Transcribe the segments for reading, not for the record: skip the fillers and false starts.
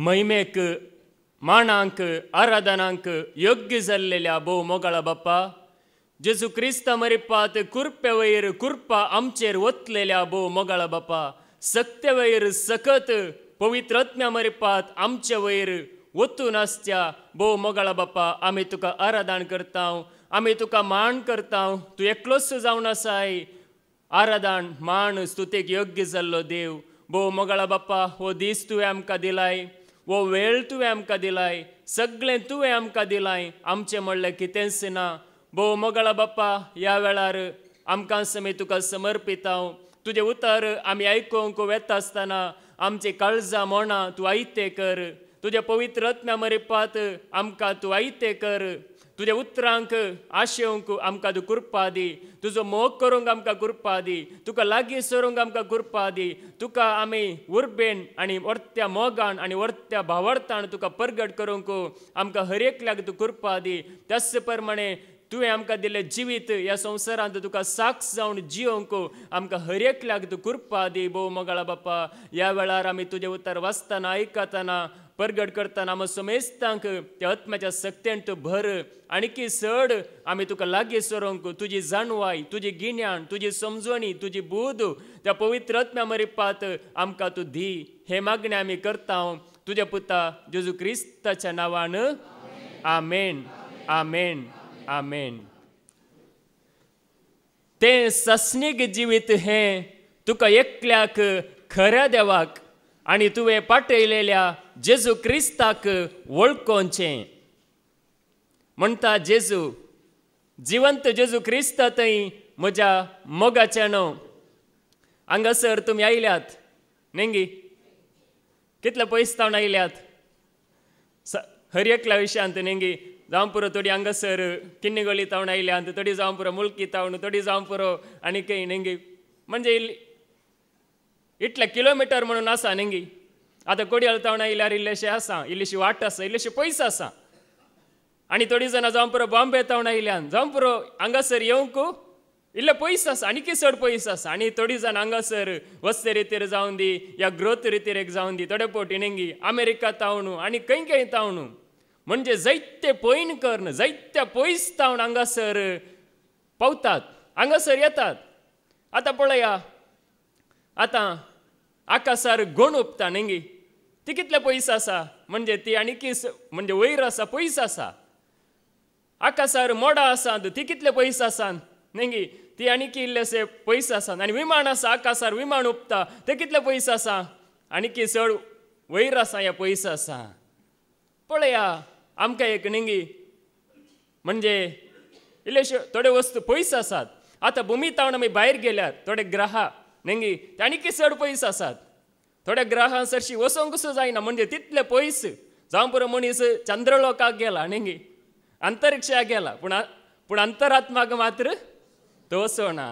महिमेक मानांक आराधनांक योग्य जाल्लेल्या भोव मोगाळा बाप्पा, जेजू क्रिस्ता मरिपात कुरप्या वयर कुरपा आमचेर वतलेल्या भोव मोगाळा बाप्पा, सक्ते वयर सकत पवित्र आत्म्या मरिपात आमचे वयर वतून आसच्या भोव मोगाळा बाप्पा, आमी तुका आराधन करता, आमी तुका मान करता. तू एकलोच जावन आसाय. आराधन मान स्तुतेक योग्य जाल्लो देव. भोव मोगाळा बाप्पा, हो दीस तुवें आमकां दिलाय, वो वेळ तुवें आमकां दिलाय, सगळें तुवें आमकां दिलाय. आमचें म्हणलें कितेंच ना. भोव मोगाळा बाप्पा, ह्या वेळार आमकां आमी तुका समर्पिता. तुजें उतर आमी आयकूंक वेता आसतना आमची काळजां मोना तूं आयतें कर. तुज्या पवित्र आत्म्या मरिपात आमकां तूं आयतें कर. तुज्या उतरांक आशेवंक आमकां तूं कृपा दी. तुजो मोग करूंक आमकां कृपा दी. तुका लागीं सरूंक आमकां कृपा दी. तुका आमी उर्बेन आनी वर्त्या मोगान आनी वर्त्या भावार्थान तुका परगट करूंक आमकां हर एकल्याक तूं कृपा दी. त्याच प्रमाणे तुवें आमकां दिलें जिवीत ह्या संवसारांत तुका साक्ष जावन जियोंक आमकां हर एकल्याक तूं कृपा दी. भोव मोगाळा बाप्पा, ह्या वेळार आमी तुजें उतर वाचतना आयकतना परगट करतना आमी समेस्तांक त्या आत्म्याच्या सक्तेन तूं भर. आणकी चड आमी तुका लागीं सरूंक तुजी जाणवाय, तुजी गिन्यान, तुजी समजणी, तुजी बूद त्या पवित्र आत्म्या मरिपात आमकां तूं दी. हे मागणें आमी करता तुज्या पुता जेजू क्रिस्ताच्या नांवान. आमेन, आमेन, आमेन. तें सस्नीक जिवीत हें तुका एकल्याक खऱ्या देवाक आनी तुवें पाठयलेल्या जेजू क्रिस्ताक वळखोवचें. म्हणटा जेजू, जिवंत जेजू क्रिस्ता थंय म्हज्या मोगाचें न्हू. हांगासर तुमी आयल्यात नेंगी, कितले पयस जावन आयल्यात हर एकल्या विशयांत नेंगी. जावं पुरो थोडी हांगासर किन्नी गळी जावन आयल्यांत, थोडी जावं पुरो मुल्की जावन, थोडी जावं पुरो आनी खंय नेंगी. म्हणजे इतले किलोमिटर म्हणून आसा नेंगी. आतां कोडयाळ जावन आयल्यार इल्लेशें आसा, इल्लीशी वाट आसा, इल्लेशें पयस आसा. आनी थोडीं जाणां जावं पुरो बॉम्बे जावन आयल्यान, जावं पुरो हांगासर येवंक इल्लें पयस आसा, आनी चड पयस आसा. आनी थोडीं जाणां हांगासर वस्ते रितीर जावन दी या ग्रोथ रितीर एक जावन दी, थोडे पोटी नेंगी अमेरिका तावन आनी खंय खंय तावन. म्हणजे जायते पयन करन, जायत्या पयस तावन हांगासर पावतात, हांगासर येतात. आतां पळया, आतां आकाशार घोण उपता नेंगी, ती कितले पयस आसा. म्हणजे ती आनी म्हणजे वयर आसा, पयस आसा. आकाशार मोडां आसात, ती कितले पयस आसात नेंगी, ती आनी इल्लेशे पयस आसात. आनी विमान आसा, आकाशार विमान उपता, ते कितले पयस आसा, आनी चड वयर आसा या पयस आसा. पळया आमकां एक नेंगी म्हणजे इल्लेशे थोडे वस्तू पयस आसात. आतां भुमी तावन आमी भायर गेल्यार थोडे ग्रह नेंगी ते आनी चड पयस आसात. थोड्या ग्रहां सरशी वचोंक कसो जायना, म्हणजे तितले पयस. जावं पुरो मनीस चंद्रलोकाक गेला नेंगी, अंतरिक्षाक गेला, पूण अंतरात्माक मात्र तो वचोना.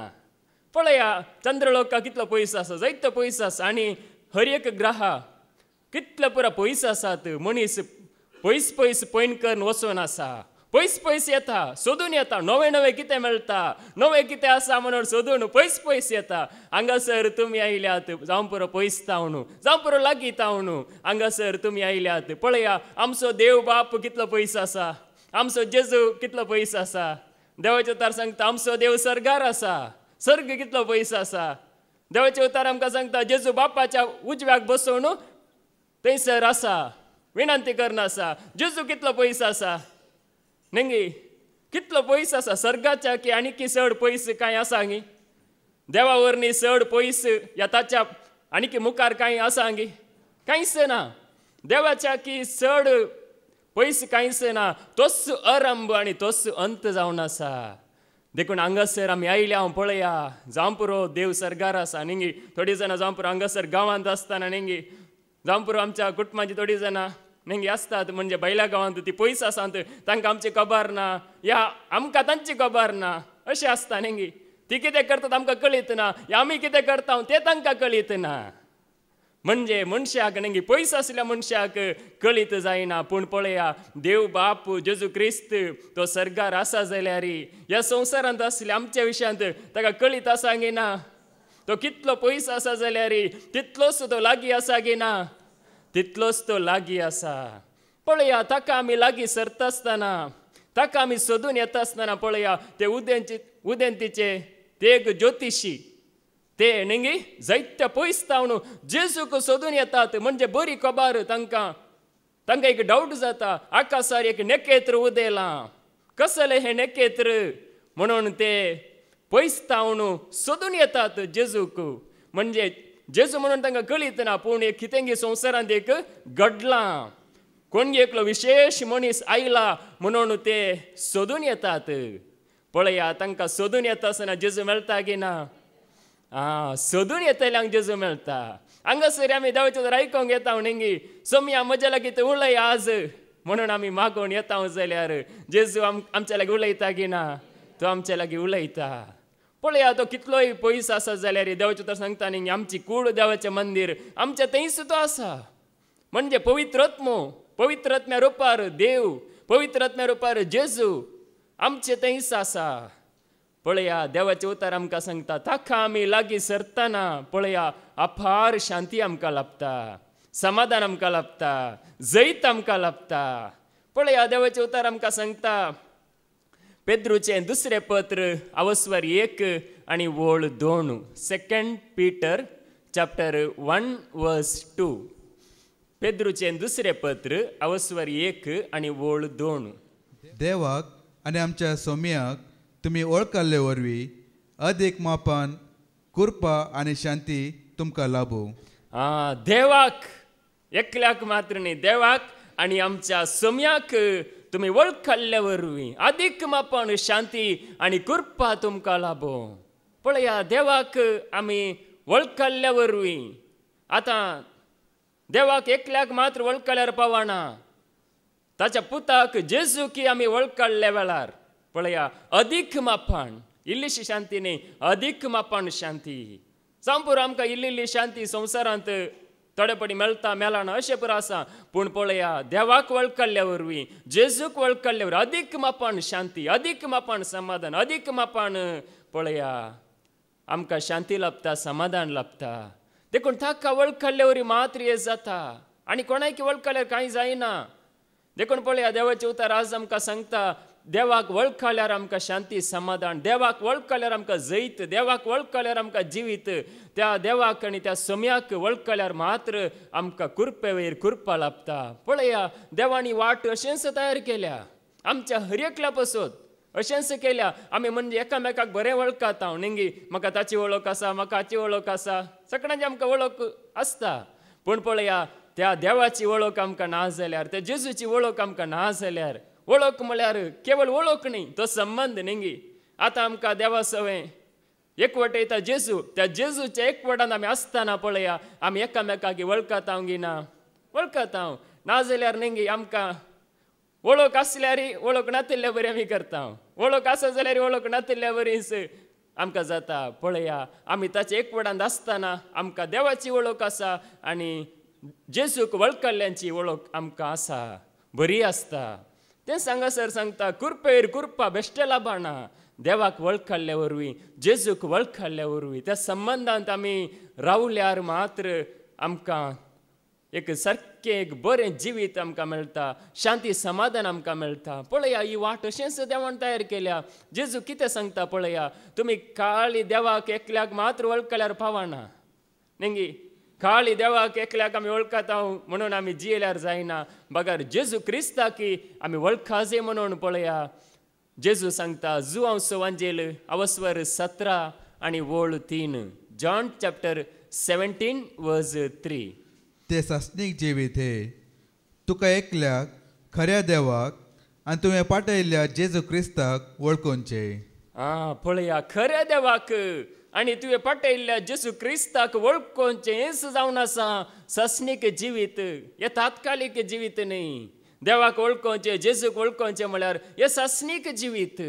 पळया चंद्रलोकाक कितलो पयस आसा, जायतो पयस आसा. आनी हर एक ग्रह कितले पुरो पयस आसात. मनीस पयस पयस पयन करून वचून आसा, पयस पयस येता, सोदून येता. नवें नवें कितें मेळटा, नवें कितें आसा म्हणून सोदून पयस पयस येता. हांगासर तुमी आयल्यात, जावं पुरो पयस तावन, जावं पुरो लागीं तावन हांगासर तुमी आयल्यात. पळया आमचो देव बाप कितलो पयस आसा, आमचो जेजू कितलो पयस आसा. देवाचे उतार सांगता आमचो देव सर्गार आसा, सर्ग कितलो पयस आसा. देवाचे उतार आमकां सांगता जेजू बापाच्या उजव्याक बसून थंयसर आसा, विनंती करना आसा. जेजू कितलो पयस आसा नेंगी, कितलो पयस आसा. सर्गाच्या की आनी चड पयस कांय आसा गी, देवा वरनी चड पयस या ताच्या आनी मुखार कांय आसा गी, कांयच ना. देवाच्या की चड पयस कांयच ना. तोच आरंभ आनी तोच अंत जावन आसा. देखून हांगासर आमी आयल्या हांव पळया, जावं पुरो देव सर्गार आसा नेंगी. थोडीं जाणां जावं पुरो हांगासर गांवांत आसतना नेंगी, जावं पुरो आमच्या कुटुंबाची थोडीं जाणां नेंगी आसतात, म्हणजे बैला गांवांत ती पयस आसात, तांकां आमची खबर ना या आमकां तांची खबर ना, अशें आसता नेंगी. ती कितें करतात आमकां कळीत ना, या आमी कितें करता तें तांकां कळीत ना. म्हणजे मनशाक नेंगी पयस आसल्या मनशाक कळीत जायना. पूण पळया देव बाप जेजू क्रिस्त तो सर्गार आसा जाल्यार ह्या संवसारांत आसल्या आमच्या विशयांत ताका कळीत आसा गी ना. तो कितलो पयस आसा जाल्यार तितलोच तो लागीं आसा गी ना. तितलोच तो लागीं आसा. पळया ताका आमी लागीं सरता आसतना, ताका आमी सोदून येता आसतना पळया ते उदेंतीचे ते एक ज्योतिशी ते न्ही जायत्या पयस तावन जेजूक सोदून येतात. म्हणजे बरी खबर तांकां एक डावट जाता, आकाशार एक नखेत्र उदेलां, कसलें हें नखेत्र म्हणून ते पयस तावन सोदून येतात जेजूक. म्हणजे जेजू म्हणून तांकां कळीत ना, पूण एक कितें संवसारांत एक घडलां, कोण एकलो विशेष मनीस आयला म्हणून ते सोदून येतात. पळया तांकां सोदून येता आसतना जेजू मेळटा की ना? सोदून येतल्यांक जेजू मेळटा. हांगासर आमी देवाचें आयकोंक येता न्ही, सोम्या म्हज्या लागीं ते उलय आज म्हणून आमी मागोवन येता जाल्यार जेजू आमच्या लागीं उलयता की ना? तो आमच्या लागीं उलयता. पळया तो कितलोय पयस आसा जाल्यार देवाचें तर सांगता न्ही, आमची कूड देवाचें मंदीर आमच्या थंयच तो आसा. म्हणजे पवित्रत्म्या रुपार देव, पवित्रत्म्या रुपार जेजू आमचे थंयच आसा. पळया देवाचे उतार आमकां सांगता, ताका आमी लागीं सरतना पळया अपार शांती आमकां लाभता, समाधान आमकां लाभता, जैत आमकां लाभता. पळया देवाचे उतार आमकां सांगता पेद्रूचें दुसरें पत्र अवस्वर 1 आनी वोळ 2. 2 Peter chapter 1 verse 2. पेद्रूचें दुसरें पत्र अवस्वर 1 आनी वोळ 2. देवाक आनी आमच्या सोम्याक तुमी वळखले वरवीं अदीक मापान कृपा आनी शांती तुमकां लाभो. देवाक एकल्याक मात्र न्ही, देवाक आनी आमच्या सोम्याक तुमी वळखले वरवीं अदीक मापान शांती आनी कृपा तुमकां लाभो. पळया देवाक आमी वळखले वरवीं आतां देवाक एकल्याक मात्र वळखल्यार पावना, ताच्या पुताक जेजूकी आमी वळखले वेळार पळया अदीक मापान इल्लीशी शांती न्ही, अदीक मापान शांती. संपूर आमकां इल्ली शांती संवसारांत थोडे पडी मेळना अशें पुरो आसा, पूण पळया देवाक वळखले वरवीं जेजूक वळखले वरवीं अदीक मापान शांती, अदीक मापान समाधान, अदीक मापान पळया आमकां शांती लाभता, समाधान लाभता. देखून ताका वळखले वरवीं मात्र हें जाता, आनी कोणायकी वळखल्यार कांय जायना. देखून पळया देवाचें उतार आज आमकां सांगता, देवाक वळखल्यार आमकां शांती समाधान, देवाक वळखल्यार आमकां जैत, देवाक वळखल्यार आमकां जिवीत, त्या देवाक आनी त्या सोम्याक वळखल्यार मात्र आमकां कृपे वयर कृपा लाभता. पळया देवानी वाट अशेंच तयार केल्या, आमच्या हर एकल्या पासून अशेंच केल्या. आमी म्हणजे एकामेकाक बरें वळखात हांव न्ही, म्हाका ताची वळख आसा, म्हाका हाची वळख आसा, सगळ्यांची आमकां वळख आसता. पूण पळया त्या देवाची वळख आमकां ना जाल्यार, त्या जेजूची वळख आमकां ना जाल्यार, वळख म्हळ्यार केवळ वळख न्ही, तो संबंध न्ही. आतां आमकां देवा सवें एकवटयता जेजू, त्या जेजूच्या एकवटान आमी आसतना पळया आमी एकामेकाक वळखत हांव गिना, वळखत हांव ना जाल्यार न्ही आमकां वळख आसल्यार वळख नातिल्ल्या बरी आमी करता, वळख आसा जाल्यार वळख नातिल्ल्या बरीच आमकां जाता. पळया आमी ताचे एकवटान आसतना आमकां देवाची वळख आसा आनी जेजूक वळखल्ल्यांची वळख आमकां आसा, बरी आसता. तें सांगासर सांगता कृपेर कृपा बेश्टे लाभना, देवाक वळखल्ल्या वरवीं जेजूक वळखल्ल्या वरवीं त्या संबंधांत आमी रावल्यार मात्र आमकां एक सारकें एक बरें जिवीत आमकां मेळटा, शांती समाधान आमकां मेळटा. पळया ही वाट अशेंच देवान तयार केल्या. जेजू कितें सांगता पळया, तुमी खाली देवाक एकल्याक मात्र वळखल्यार पावना न्ही, खाली देवाक एकल्याक आमी वळखता म्हणून आमी जियेल्यार जायना, बगार जेजू क्रिस्ताकी आमी वळखाजे म्हणून पळया जेजू सांगता. जुआंवचो वांजेल अवस्वर 17 आनी वोळ 3. जॉन चॅप्टर 17 वर्स 3. ते सासणीक जिवीत हे तुका एकल्याक खऱ्या देवाक आनी तुवें पाठयल्ल्या जेजू क्रिस्ताक वळखोवचे. पळया खऱ्या देवाक आनी तुवें पाठयल्ल्या जेजू क्रिस्ताक वळखोवचें हेंच जावन आसा सासणीक जिवीत. हे तात्कालीक जिवीत न्ही. देवाक वळखोवचें जेजूक वळखोवचें म्हळ्यार हे सासणीक जिवीत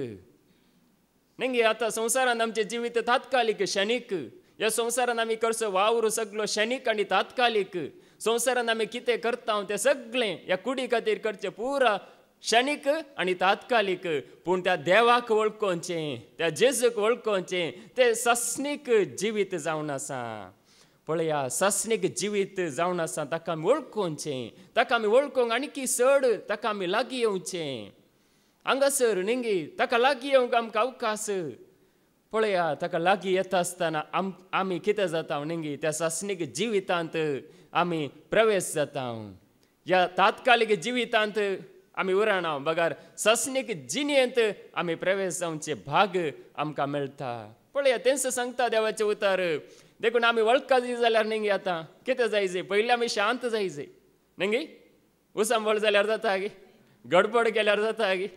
न्ही. आतां संवसारांत आमचें जिवीत तात्कालीक क्षणीक. ह्या संवसारांत आमी करचो वावर सगळो क्षणीक आनी तात्कालीक. संवसारांत आमी कितें करता तें सगळें ह्या कुडी खातीर करचें पुरा क्षणीक आनी तात्कालीक. पूण त्या देवाक वळखोवचें, त्या जेजूक वळखोवचें तें सासणीक जिवीत जावन आसा. पळया सस्नेक जिवीत जावन आसा ताका आमी वळखोवचें, ताका आमी वळखोंक आणखी चड ताका आमी लागीं येवचें. हांगासर निंगी ताका लागीं येवंक आमकां अवकाश. पळया ताका लागीं येता आसतना आमी कितें जाता निंगी त्या सस्नीक जिवितांत आमी प्रवेश जाता. ह्या तात्कालीक जिवितांत आमी उरना, बगार सस्नीक जिणेंत आमी प्रवेश जावचे भाग आमकां मेळटा. पळया तेंच सांगता देवाचें उतर. देखून आमी वळखा जाल्यार निंगी आतां कितें जायचें, पयलीं आमी शांत जायचें निंगी. उसांबळ जाल्यार जाता गे, गडबड केल्यार जाता गे,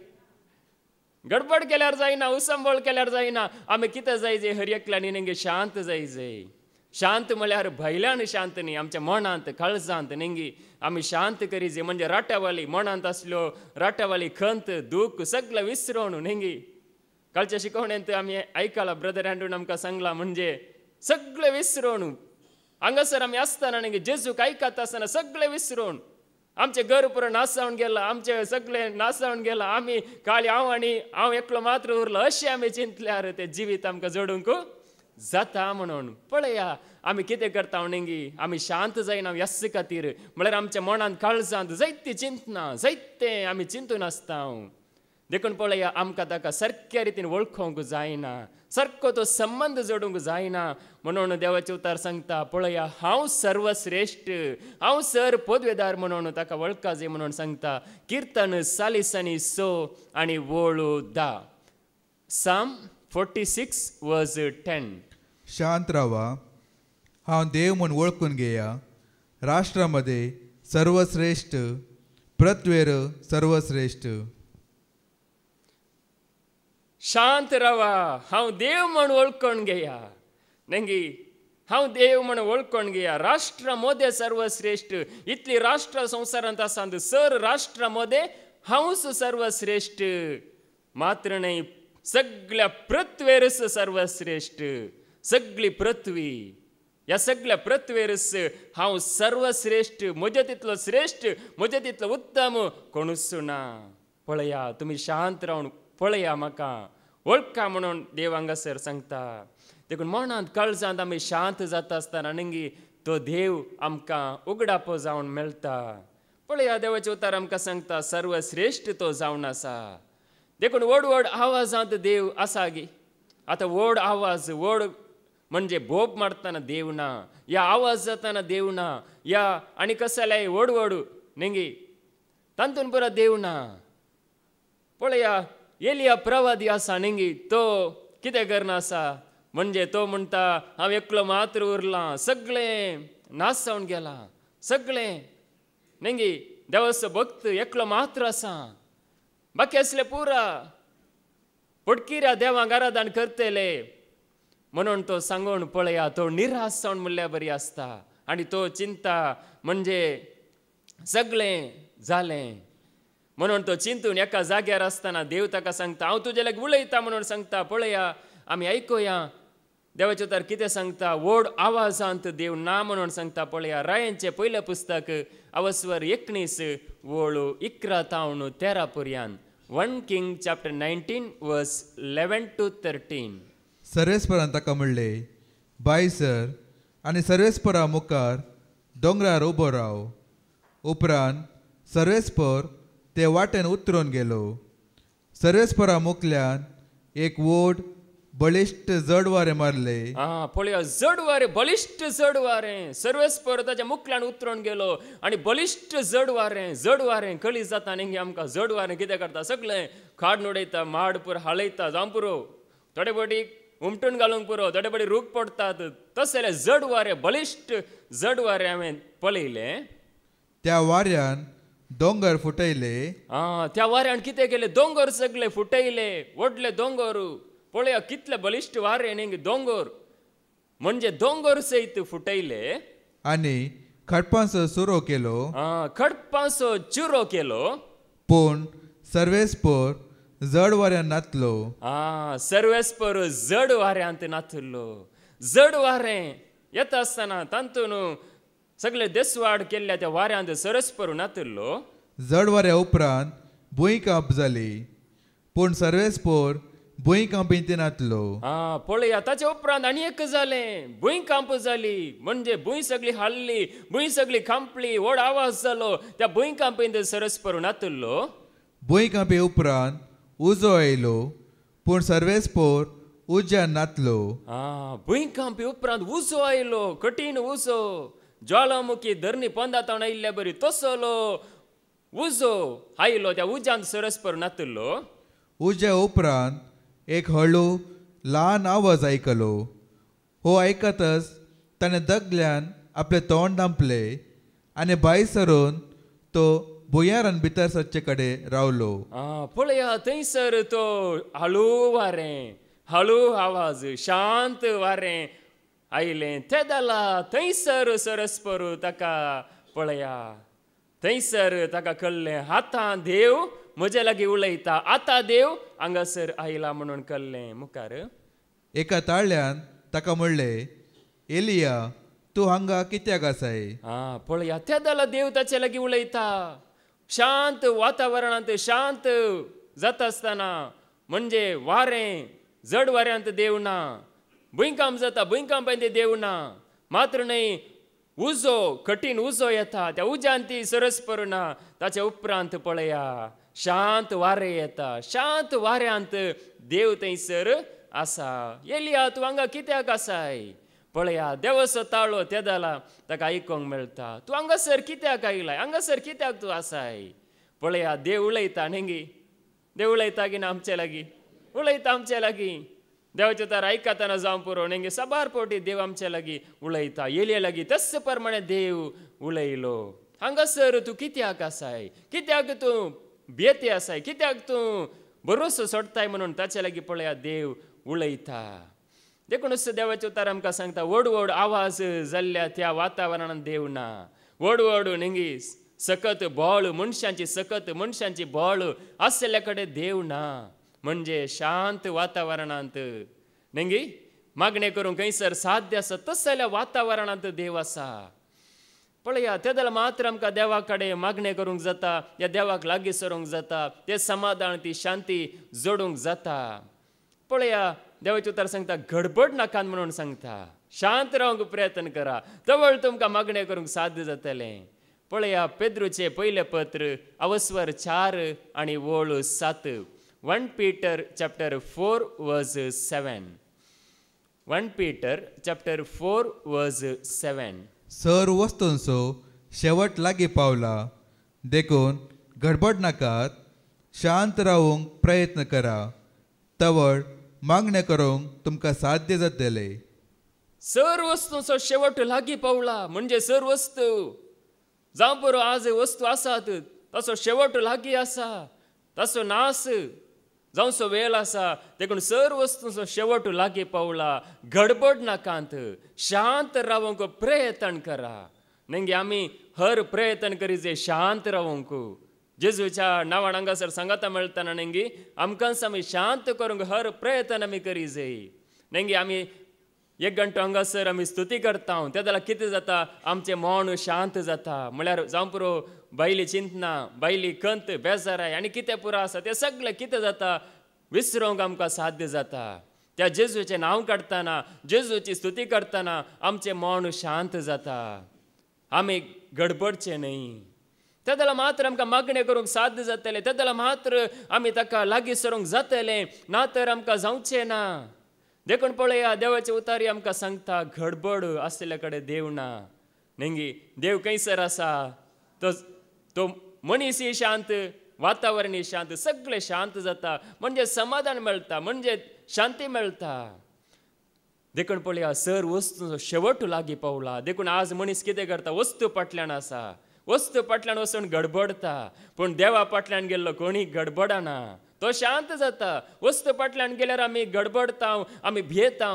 गडबड केल्यार जायना, उसांबळ केल्यार जायना. आमी कितें जायचें, हर एकल्यानी निंगे शांत जायचें. शांत म्हळ्यार भयल्यान शांत न्ही, आमच्या मनांत काळजांत निंगी आमी शांत करीचे. म्हणजे राट्यावाली मनांत आसल्यो राट्यावाली खंत दूख सगळें विसरोन निंगी. कालच्या शिकवणेंत आमी आयकलां, ब्रदर अँड्रून आमकां सांगलां, म्हणजे सगळें विसरोन हांगासर आमी आसतना निंगे जेजूक आयकता आसतना सगळें विसरोन आमचें घर पुरो नासावन गेलां, आमचें सगळें नासावन गेलां. आमी खाली हांव एकलो मात्र उरलो अशें आमी चिंतल्यार तें जिवीत आमकां जोडूंक जाता म्हणून. पळया आमी कितें करता निंगी, आमी शांत जायना ह्याच खातीर. म्हळ्यार आमच्या मनांत काळजांत जायतीं चिंतना, जायतें आमी चिंतून आसता. देखून पळया आमकां ताका सारक्या रितीन वळखोवंक जायना, सारको तो संबंध जोडूंक जायना. म्हणून देवाचें उतार सांगता, पळया हांव सर्वश्रेश्ठ, हांव सर पदवेदार म्हणून ताका वळखाजे म्हणून सांगता. किर्तन 46 आनी वोळू 10. साम 46:10. शांत रावा, हांव देव म्हूण वळखून घेया. राष्ट्रामध्ये सर्वश्रेष्ठ, पृथ्वेर सर्वश्रेष्ठ. शांत रावा, हांव देव म्हूण वळखून घेया. नेंगी हांव देव म्हूण वळखून घेया. राष्ट्रामध्ये सर्वश्रेष्ठ. इतली राष्ट्र संवसारांत आसात, सर राष्ट्रामध्ये हांवच सर्वश्रेष्ठ. मात्र न्ही, सगळ्या पृथ्वेरच सर्वश्रेष्ठ. सगळी पृथ्वी, ह्या सगळ्या पृथ्वेरच हांव सर्वश्रेष्ठ. म्हजे तितलो श्रेष्ठ, म्हजे तितलो उत्तम कोणूच ना. पळया तुमी शांत रावन पळया, म्हाका वळखा म्हणून देव हांगासर सांगता. देखून मनांत काळजांत आमी शांत जाता आसतना निंगी तो देव आमकां उगडापो जावन मेळटा. पळया देवाचें उतार आमकां सांगता, सर्वश्रेष्ठ तो जावन आसा. देखून व्हड व्हड आवाजांत देव आसा गे. आतां व्हड आवाज, व्हड म्हणजे भोप मारतना देव ना, या आवाज जाताना देव ना, या आनी कसले व्हड व्हड निंगी तांतून पुरो देव ना. पळया एलिया प्रवादी आसा निंगी, तो कितें करना आसा, म्हणजे तो म्हणटा हांव एकलो मात्र उरलां, सगळें नाश जावन गेलां, सगळें निंगी देवाचो भक्त एकलो मात्र आसा, बाकी असले पुरा पडकिऱ्या देवाक आराधन करतले म्हणून तो सांगून पळया तो निराश जावन म्हणल्यार बरी आसता. आनी तो चिंता म्हणजे सगळें जालें म्हणून तो चिंतून एका जाग्यार आसतना देव ताका सांगता हांव तुजे लागीं उलयता म्हणून सांगता. पळया आमी आयकुया देवाचें उतार कितें सांगता. व्हड आवाजांत देव ना म्हणून सांगता. पळया रायांचें पयलें पुस्तक अवस्वर 19:11-13 पर्यंत. 1 King chapter 19:11-13. सर्वेस्परान ताका म्हणलें, बायसर आनी सर्वेस्परा मुखार दोंगरार उबो राव. उपरांत सर्वेस्पर ते वाटेन उतरून गेलो. सर्वेस्परा मुखल्यान एक व्हड बळिश्ट जड वारें मारलें. पळया जड वारें, बलिश्ट जड वारें. सर्वेस्पर ताच्या मुखल्यान उतरून गेलो आनी बलिश्ट जड वारें कळी जाता न्ही आमकां. जड वारें कितें करता, सगळें खाड उडयता, माड पुरो हालयता जावं पुरो, थोडे बडी उमटून घालूंक पुरो, थोडे बडी रूख पडटात. तसलें जड वारें, बलिश्ट जड वारें हांवें पळयलें. त्या वाऱ्यान दोंगर फुटयले. त्या वाऱ्यान कितें केलें, दोंगर सगळे फुटयले, व्हडले दोंगर. पळया कितले बलिश्ट वारें न्ही दोंगर, म्हणजे दोंगर सयत फुटयले आनी खडपांचो सुरो केलो. खडपांचो चुरो केलो. पूण सर्वेस्पर जड वाऱ्यान नाचलो. सर्वेस्पर जड वाऱ्यांत नाचलो. जड वारें येता आसतना तांतून सगळे देसवाड केल्ल्या त्या वाऱ्यांत सर्वेस्पर नाचलो. जड वाऱ्या उपरांत भुंय काप जाली. पूण सर्वेस्पर भुंयकांपी नातलो. पळया ताच्या उपरांत आनी एक जालें, भुंयकांप जाली. म्हणजे भुंय सगळी हाल्ली, भुंय सगळी खांपली, व्हड आवाज जालो. त्या भुंयकांपेंत सरस्पर नातल्लो. भुंयकांपे उपरांत उजो आयलो, पूण सर्वेस्पोर उज्यान नातलो. भुंयकांपे उपरांत उजो आयलो, कठीण उजो. ज्वालामुखी धरणी पोंदातावन आयिल्ल्या बरी तसलो उजो आयलो. त्या उज्यान सरस्पर नातल्लो. उज्या उपरांत एक हळू ल्हान आवाज आयकलो. हो आयकतच ताणें दगल्यान आपले तोंड धांपले आनी भायर सरून तो भुंयारान भितर सरचे कडेन रावलो. पळया थंयसर तो हळू वारें, हळू आवाज, शांत वारें आयलें. तें जाला थंयसर सरस्पर ताका पळया. थंयसर ताका कळ्ळें आतां देव म्हजे लागीं उलयता, आतां देव हांगासर आयला म्हणून कळ्ळें. मुखार एका ताळ्यान ताका म्हणलें, एलिया तूं हांगा कित्याक आसाय? पळया तें जाला देव ताचे लागीं उलयता. शांत वातावरणांत शांत जाता आसतना, म्हणजे वारें जड वाऱ्यांत देव ना, भुंयकांप जाता भुंयकांपांत देव ना, मात्र न्हय उजो, कठीण उजो येता, त्या उज्यान ती सरस्पर ना. ताच्या उपरांत पळया शांत वारें येता, शांत वाऱ्यांत देव थंयसर आसा. एलिया तूं हांगा कित्याक आसाय? पळया देवाचो ताळो ते जाला ताका आयकोंक मेळटा. तूं हांगासर कित्याक आयलाय? हांगासर कित्याक तूं आसाय? पळया देव उलयता न्ही, देव उलयता की ना आमचे लागीं? उलयता आमचे लागीं. देवाचे तर आयकतना जावं पुरो न्ही, साबार पोटी देव आमचे लागीं उलयता. एलिया लागीं तस प्रमाणे देव उलयलो. हांगासर तूं कित्याक आसाय? कित्याक तूं बेती आसाय? कित्याक तूं भरोसो सोडताय म्हणून ताचे लागीं पळया देव उलयता. देखूनच देवाचे उतार आमकां सांगता, व्हड व्हड आवाज जाल्ल्या त्या वातावरणांत देव ना. व्हड व्हड न्ही सकत बोळ, मनशांची सकत मनशांची बोळ आसल्या कडेन देव ना. म्हणजे शांत वातावरणांत न्ही मागणें करूंक खंयसर साध्य आसा तसल्या वातावरणांत देव आसा. पळया ते जाल्यार मात्र आमकां देवा कडेन मागणें करूंक जाता, या देवाक लागीं सरूंक जाता, तें समाधान ती शांती जोडूंक जाता. पळया देवाचे उतार सांगता, गडबड नाकात म्हणून सांगता. शांत रावंक प्रयत्न करा, तवळ तुमकां मागणें करूंक साध्य जातलें. पळया पेद्रूचे पयलें पत्र अवस्वर 4 आनी वोळ 7. 1 Peter chapter 4 verse 7. 1 Peter chapter 4 verse 7. Sir वस्तूंचो शेवट लागीं पावला, देखून गडबड नाकात, शांत रावूंक प्रयत्न करा, तवळ मागणें करूंक तुमकां साध्य जातलें. सर वस्तूंचो शेवट लागीं पावला म्हणजे सर वस्तू जावं बरो आज वस्तू आसात तसो शेवट लागीं आसा, तसो नास जावंसो वेळ आसा. देखून सर वस्तूंचो शेवट लागीं पावला. गडबड नाकांत, शांत रावंक प्रयत्न करा. न्ही आमी हर प्रयत्न करीजे शांत रावंक. जेजूच्या नांवान हांगासर सांगता मेळटना न्ही आमकां आमी शांत करूंक हर प्रयत्न आमी करीजे. न्ही आमी 1 घंटो हांगासर आमी स्तुती करता, त्या जाल्यार कितें जाता, आमचें मन शांत जाता. म्हळ्यार जावं पुरो बायली चिंतना, बायली कंत, बेजाराय आनी कितें पुरो आसा तें सगळें कितें जाता विसरोंक आमकां साध्य जाता. त्या जेजूचें नांव काडटना, जेजूची स्तुती करतना आमचें मन शांत जाता. आमी गडबडचें न्हय. त्या जाल्यार मात्र आमकां मागणें करूंक साध्य जातलें. त्या जाल्यार मात्र आमी ताका लागीं सरूंक जातलें, ना तर आमकां जावचें ना. देखून पळया देवाचे उतारी आमकां सांगता, गडबड आसले कडेन देव ना. न्ही देव खंयसर आसा, तो मनीसय शांत, वातावरणय शांत, सगळें शांत जाता. म्हणजे समाधान मेळटा, म्हणजे शांती मेळटा. देखून पळया सर वस्तूंचो शेवट लागीं पावला. देखून आज मनीस कितें करता, वस्तू फाटल्यान आसा, वस्तू फाटल्यान वचून गडबडता. पूण देवा फाटल्यान गेल्लो कोणी गडबडना, तो शांत जाता. वस्तू फाटल्यान गेल्यार आमी गडबडता, आमी भियेता.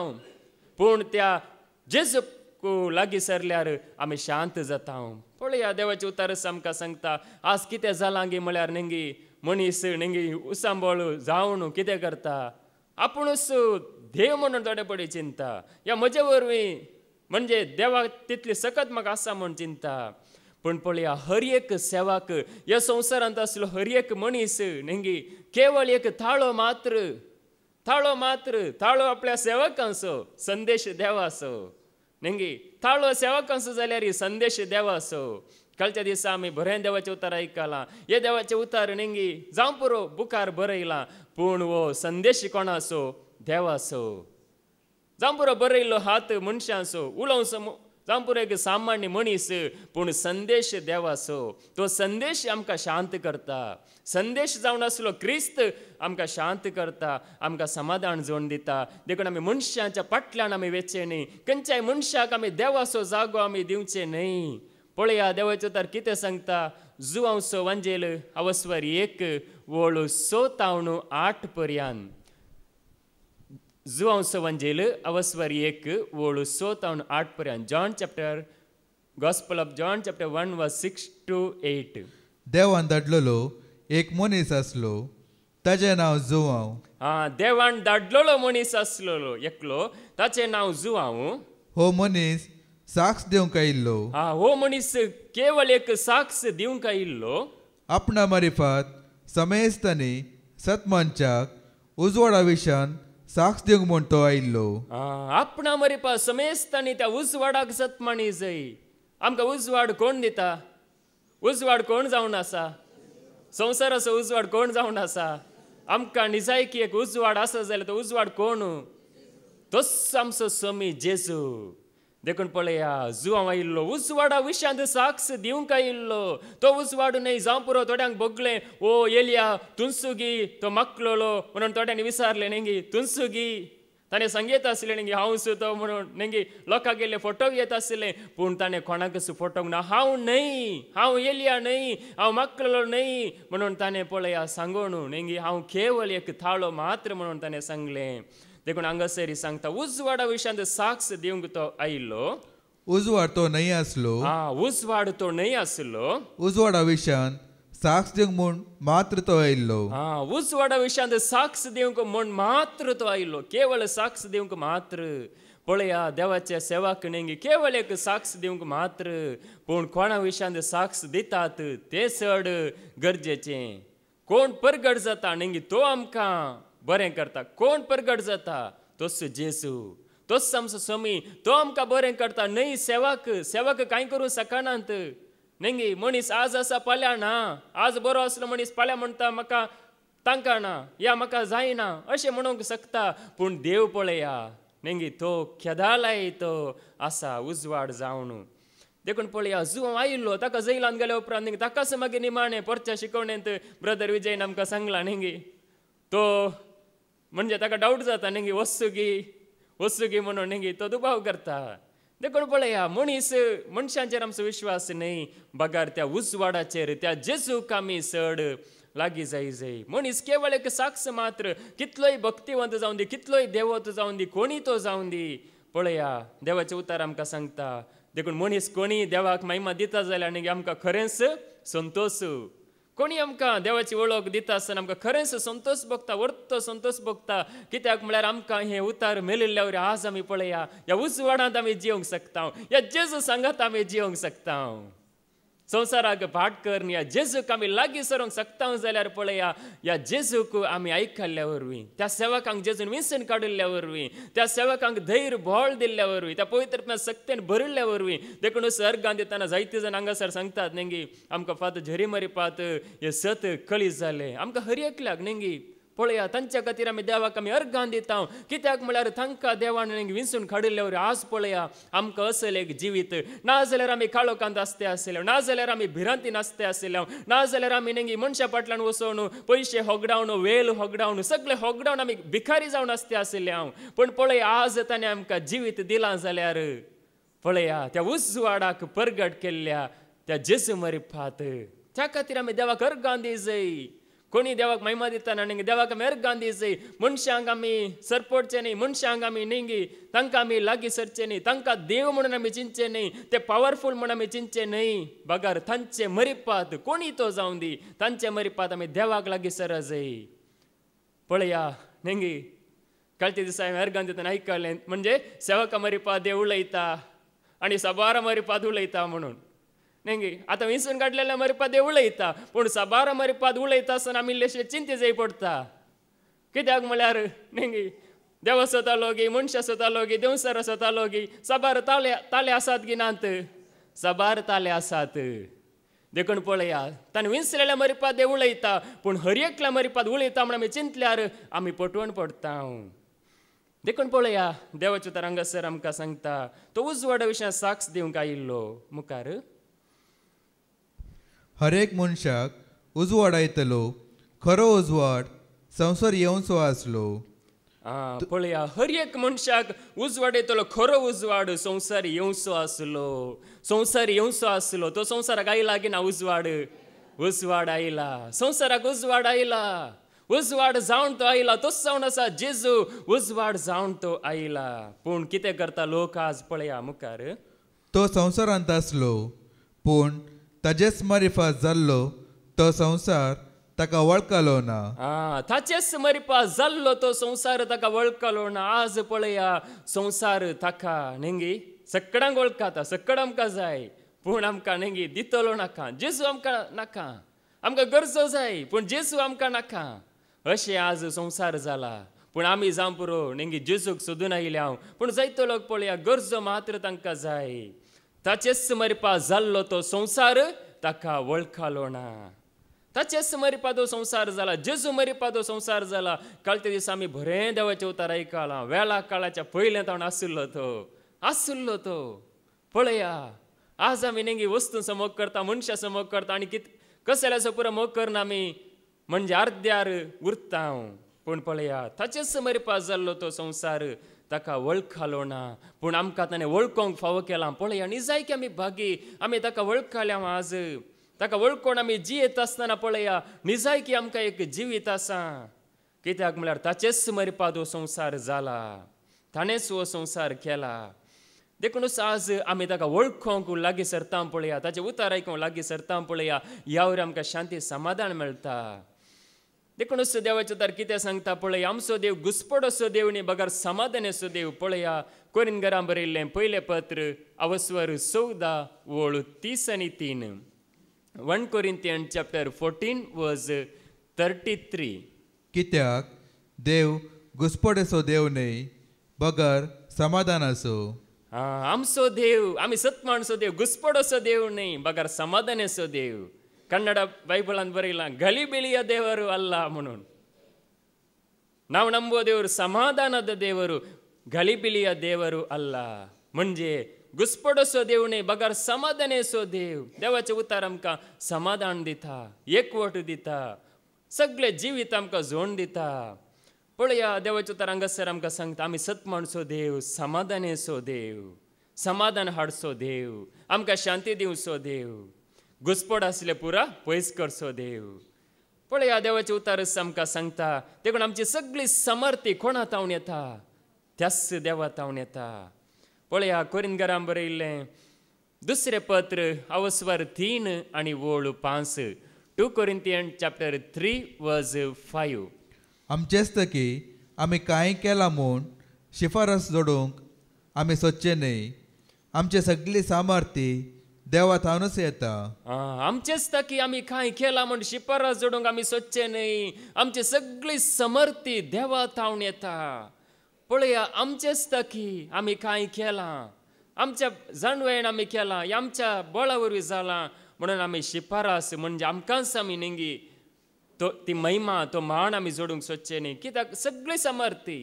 पूण त्या जेजू लागीं सरल्यार आमी शांत जाता. पळया देवाचे उतारस आमकां सांगता, आज कितें जालां गे म्हळ्यार न्ही मनीस न्ही उसांबळ जावन कितें करता, आपुणूच देव म्हणून थोडे पडी चिंता. या म्हजे वरवीं म्हणजे देवाक तितली सकत म्हाका आसा म्हूण चिंता. पूण पळया हर एक सेवाक ह्या संवसारांत आसलो हर एक मनीस न्ही केवळ एक ताळो मात्र थाळो मात्र थाळो आपल्या सेवकांचो संदेश देवाचो नेंगी थाळो सेवकांचो जाल्यार संदेश देवाचो कालच्या दिसा आमी बरें देवाचें उतार आयकलां हे देवाचें उतार नेंगी जावं पुरो बुकार बरयलां पूण वो संदेश कोणाचो देवाचो जावं पुरो बरयल्लो हात मनशांचो उलोवचो जावं पुरो एक सामान्य मनीस पूण संदेश देवाचो तो संदेश आमकां शांत करता संदेश जावन आसलो क्रिस्त आमकां शांत करता आमकां समाधान जोडून दिता देखून आमी मनशांच्या फाटल्यान आमी वेचे न्ही खंयच्याय मनशाक आमी देवाचो जागो आमी दिवचे न्ही पळया देवाचो तर कितें सांगता जुवांचो वांजेल अवस्वर 1 वळू 7 8 पर्यंत जुवांचो वांजेल अवस्वर 1 वळू 7 8 पर्यंत John chapter gospel of John chapter 1 वर्स 6 to 8 देवान धाडलेलो एक मनीस आसलो ताचें नांव जुवांव देवान धाडलेलो मनीस आसलो एकलो ताचें नांव जुवांव हो मनीस साक्ष दिवंक आयिल्लो हो मनीस केवळ एक साक्ष दिवंक आयिल्लो आपणा मारिफात समेस्तांनी सतमंचाक उजवाडा विशान साक्ष दिवंक म्हूण तो आयिल्लो आपणा मारिफात समेस्तांनी त्या उजवाडाक सतमाणी जाय आमकां उजवाड कोण दिता उजवाड कोण जावन आसा संवसाराचो उजवाड कोण जावन आसा आमकां निजायकी एक उजवाड आसा जाल्यार तो उजवाड कोण तोच आमचो स्वामी जेजू देखून पळया जुवांव आयिल्लो उजवाडा विशांत साक्ष दिवंक आयिल्लो तो उजवाड न्हय जावं पुरो थोड्यांक भोगलें ओ एलिया तुनसुगी तो मागलोलो म्हणून थोड्यांनी विचारलें नेंगी तुनसुगी ताणें सांगीत आसलें नेंगी हांव तो म्हणून नेंगी लोकांक गेल्ले फोटो येत आसले पूण ताणें कोणाकच फोटोक ना हांव न्हय हांव एलिया न्हय हांव मागलोलो न्हय म्हणून ताणें पळया सांगून नेंगी हांव केवळ एक थाळो मात्र म्हणून ताणें सांगलें देखून हांगासरी सांगता उजवाडा विशांत साक्ष दिवंक तो आयिल्लो उजवाड तो न्हय आसलो उजवाड तो न्हय आसलो उजवाडा विशांत साक्ष दिवंक म्हूण मात्र तो आयिल्लो उजवाडा विशांत साक्ष दिवंक म्हूण मात्र तो आयिल्लो केवळ साक्ष दिवंक मात्र पळया देवाच्या सेवाक नेंगी केवळ एक साक्ष दिवंक मात्र पूण कोणा विशांत साक्ष दितात ते चड गरजेचें कोण परगट जाता नेंगी तो आमकां बरें करता कोण परगट जाता तोच जेजू तोच आमचो स्वामी तो आमकां बरें करता न्हय सेवाक कांय करूं शकनात नेंगी मनीस आज आसा फाल्यां ना आज बरो आसलो मनीस फाल्यां म्हणटा म्हाका तांकां ना या म्हाका जायना अशें म्हणूंक शकता पूण देव पळया नेंगी तो केदालाय तो आसा उजवाड जावन देखून पळया जुवांव आयिल्लो ताका जैलांत गेल्या उपरांत ताकाच मागीर निमाणें परच्या शिकवणेंत ब्रदर विजयन आमकां सांगलां नेंगी तो म्हणजे ताका डावट जाता नेंगी वस्तुगी म्हणून नेंगी तो दुबाव करता देखून पळया मनशांचेर आमचो विश्वास न्हय बगार त्या उजवाडाचेर त्या जेजूक आमी चड लागीं जाय मनीस केवळ एक साक्ष मात्र कितलोय भक्तिवंत जावन दी कितलोय देवत जावन दी कोणी तो जावन दी पळया देवाचे उतार आमकां सांगता देखून मनीस कोणी देवाक महिमा दिता जाल्यार नेंगी आमकां खरेंच संतोष कोणी आमकां देवाची वळख दिता आसतना आमकां खरेंच संतोष भोगता वर्तो संतोष भोगता कित्याक म्हळ्यार आमकां हे उतार मेलिल्ल्या वयर आज आमी पळया ह्या उजवाडांत आमी जियोंक शकता ह्या जेजू सांगात आमी जियोंक शकता संवसाराक भाट कर ह्या जेजूक आमी लागीं सरूंक शकता जाल्यार पळया ह्या जेजूक आमी आयकल्ल्या वरवीं त्या सेवकांक जेजून विंचून काडिल्ल्या वरवीं त्या सेवकांक धैर्य बोळ दिल्ल्या वरवीं त्या पवित्रत्म्या सक्तेन भरिल्ल्या वरवीं देखून सर्गांत दितना जायते जाण हांगासर सांगतात नेंगी आमकां फात झरी मारी पात हे सत कळीस जाले आमकां हरी एकल्याक नेंगी पळया तांच्या खातीर आमी देवाक आमी अर्गां दिता कित्याक म्हळ्यार तांकां देवान विंचून काडिल्ल्या वरवीं आज पळया आमकां असल एक जिवीत ना जाल्यार आमी काळोखांत आसते आसले ना जाल्यार आमी भिरांतीन आसते आसले ना जाल्यार आमी नेंगी मनशा फाटल्यान वचोन पयशे होगडावन वेल होगडावन सगळे होगडावन आमी भिकारी जावन आसते आसले पण पळया आज ताणें आमकां जिवीत दिलां जाल्यार पळया त्या उजवाडाक परगट केल्ल्या त्या जेजू मारिफात त्या खातीर आमी देवाक अर्गां दी जाय कोणी देवाक महिमा दितना नेंगी देवाक आमी अर्गां दी जाय मनशांक आमी सरपडचे न्ही मनशांक आमी नेंगी तांकां आमी लागीं सरचे न्ही तांकां देव म्हणून आमी चिंतचे न्ही ते पावरफूल म्हणून आमी चिंतचे न्ही बगार तांचे मरिपात कोणी तो जावन दी तांचे मरिपात आमी देवाक लागीं सर जाय पळया नेंगी कालच्या दिसा हांवें अर्गां दितना आयकलें म्हणजे सेवका मरिपात देव उलयता आनी सबारा मरिपात उलयता म्हणून नेंगी आतां विंचून काडलेल्या मरिपात देव उलयता पूण सबारा मरिपात उलयता आसतना आमी इल्लेशे चिंते जाय पडटा कित्याक म्हळ्यार नेंगी देव स्वतालो गी मनशां स्वतालो गी देवसर स्वतालो गी सबार ताले आसात गी नात सबार ताले आसात देखून पळया ताणें विंसलेल्या मरिपाद देव उलयता पूण हर एकल्या मरिपाद उलयता म्हण आमी चिंतल्यार आमी पटवून पडटा देखून पळया देवाचे उतर हांगासर आमकां सांगता तो उजवाडा विशयां साक्ष दिवंक आयिल्लो मुखार हर एक मनशाक उजवाड आयतलो खरो उजवाड संवसार येवचो आसलो पळया हर एक मनशाक उजवाड येतलो खरो उजवाड संवसार येवचो आसलो संवसार येवचो आसलो तो संवसाराक आयला की ना उजवाड उजवाड आयला संवसाराक उजवाड आयला उजवाड जावन तो आयला तोच जावन आसा जेजू उजवाड जावन तो आयला पूण कितें करता लोक आज पळया मुखार तो संवसारांत आसलो पूण ताचेच मारिफात जाल्लो तो संवसार ताका वळखलो ना ताचेच मरिपा जाल्लो तो संवसार ताका वळखलो ना आज पळया संवसार ताका नेंगी सक्कडांक वळखता सक्कड आमकां जाय पूण आमकां नेंगी दितलो नाका जेजू आमकां नाका आमकां गरजो जाय पूण जेजू आमकां नाका अशें आज संवसार जाला पूण आमी जावं पुरो नेंगी जेजूक सोदून आयल्या पूण जायतो लोक पळया गरजो मात्र तांकां जाय ताचेच मरिपा जाल्लो तो संवसार ताका वळखलो ना ताचेच मरिपादो संवसार जाला जेजू मरिपादो संवसार जाला कालच्या दिसा आमी बरें देवाचें उतर आयकलां वेळा काळाच्या पयलें तावन आसुल्लो तो पळया आज आमी नेंगी वस्तू समोग करता मनशां समोग करता आनी कसल्याचो पुरो मोग करना आमी म्हणजे अर्द्यार उरता पूण पळया ताचेच मरिपा जाल्लो तो संवसार ताका वळखलो ना पूण आमकां ताणें वळखोंक फावो केलां पळया निजायकी आमी भागी आमी ताका वळखल्या आज ताका वळखून आमी जियेत आसतना पळया निजायकी आमकां एक जिवीत आसा कित्याक म्हळ्यार ताचेच मरिपादो संवसार जाला ताणेंच हो संवसार केला देखूनच आज आमी ताका वळखोंक लागीं सरता पळया ताचें उतर आयकूंक लागीं सरता पळया ह्या वयर आमकां शांती समाधान मेळटा देखूनच देवाचें उतर कितें सांगता पळया आमचो देव घुसपड असो देव न्ही बगार समाधान असो देव पळया कोरिंथीकांक बरयल्लें पयलें पत्र अवस्वर 14 ओळ 30 आनी 3 1 Corinthians chapter 14 verse 33 कित्याक देव घुसपड असो देव न्ही बगर समाधान असो आमचो देव आमी सत्माणसो देव घुसपड असो देव न्ही बगार समाधान असो देव कन्नड बायबलांत बरयलां गलिबिलिಯ ದೇವರು ಅಲ್ಲ म्हणून ನಾವು ನಂಬುವ ದೇವರು ಸಮಾಧಾನದ ದೇವರು ಗಲಿಬಿಲಿಯ ದೇವರು ಅಲ್ಲ म्हणजे घुसपडसो देव न्ही बगार समाधानेसो देव देवाचें उतर आमकां समाधान दिता एकवट दिता सगळे जिवीत आमकां जोड दिता पळया देवाचें उतर हांगासर आमकां सांगता आमी सत्माणसो देव समाधानेसो देव समाधान हाडसो देव आमकां शांती दिवचो देव घुसपड आसले पुरा पयस करचो देव पळया देवाचें उतरच आमकां सांगता देखून आमची सगळी समर्थी कोणा तावन येता त्याच देवा तावन येता पळया कोरिंथीकांक बरयल्लें दुसरें पत्र अवस्वर 3 आनी ओळ 5 2 Corinthians chapter 3 verse 5 आमचेस्तकी आमी कांय केलां म्हूण शिफारस जोडूंक आमी सोदचे न्ही आमचे सगळी सामर्थी देवा थावनच येता आमचेच ताकी आमी कांय केलां म्हूण शिफारस जोडूंक आमी सोदचे न्ही आमची सगळी समर्थी देवा थावन येता पळया आमचेच ताकी आमी कांय केलां आमच्या जाणवेन आमी केलां आमच्या बळा वरवीं जालां म्हणून आमी शिफारस म्हणजे आमकांच आमी नेंगी तो ती महिमा तो मान आमी जोडूंक सोदचे न्ही कित्याक सगळी समर्थी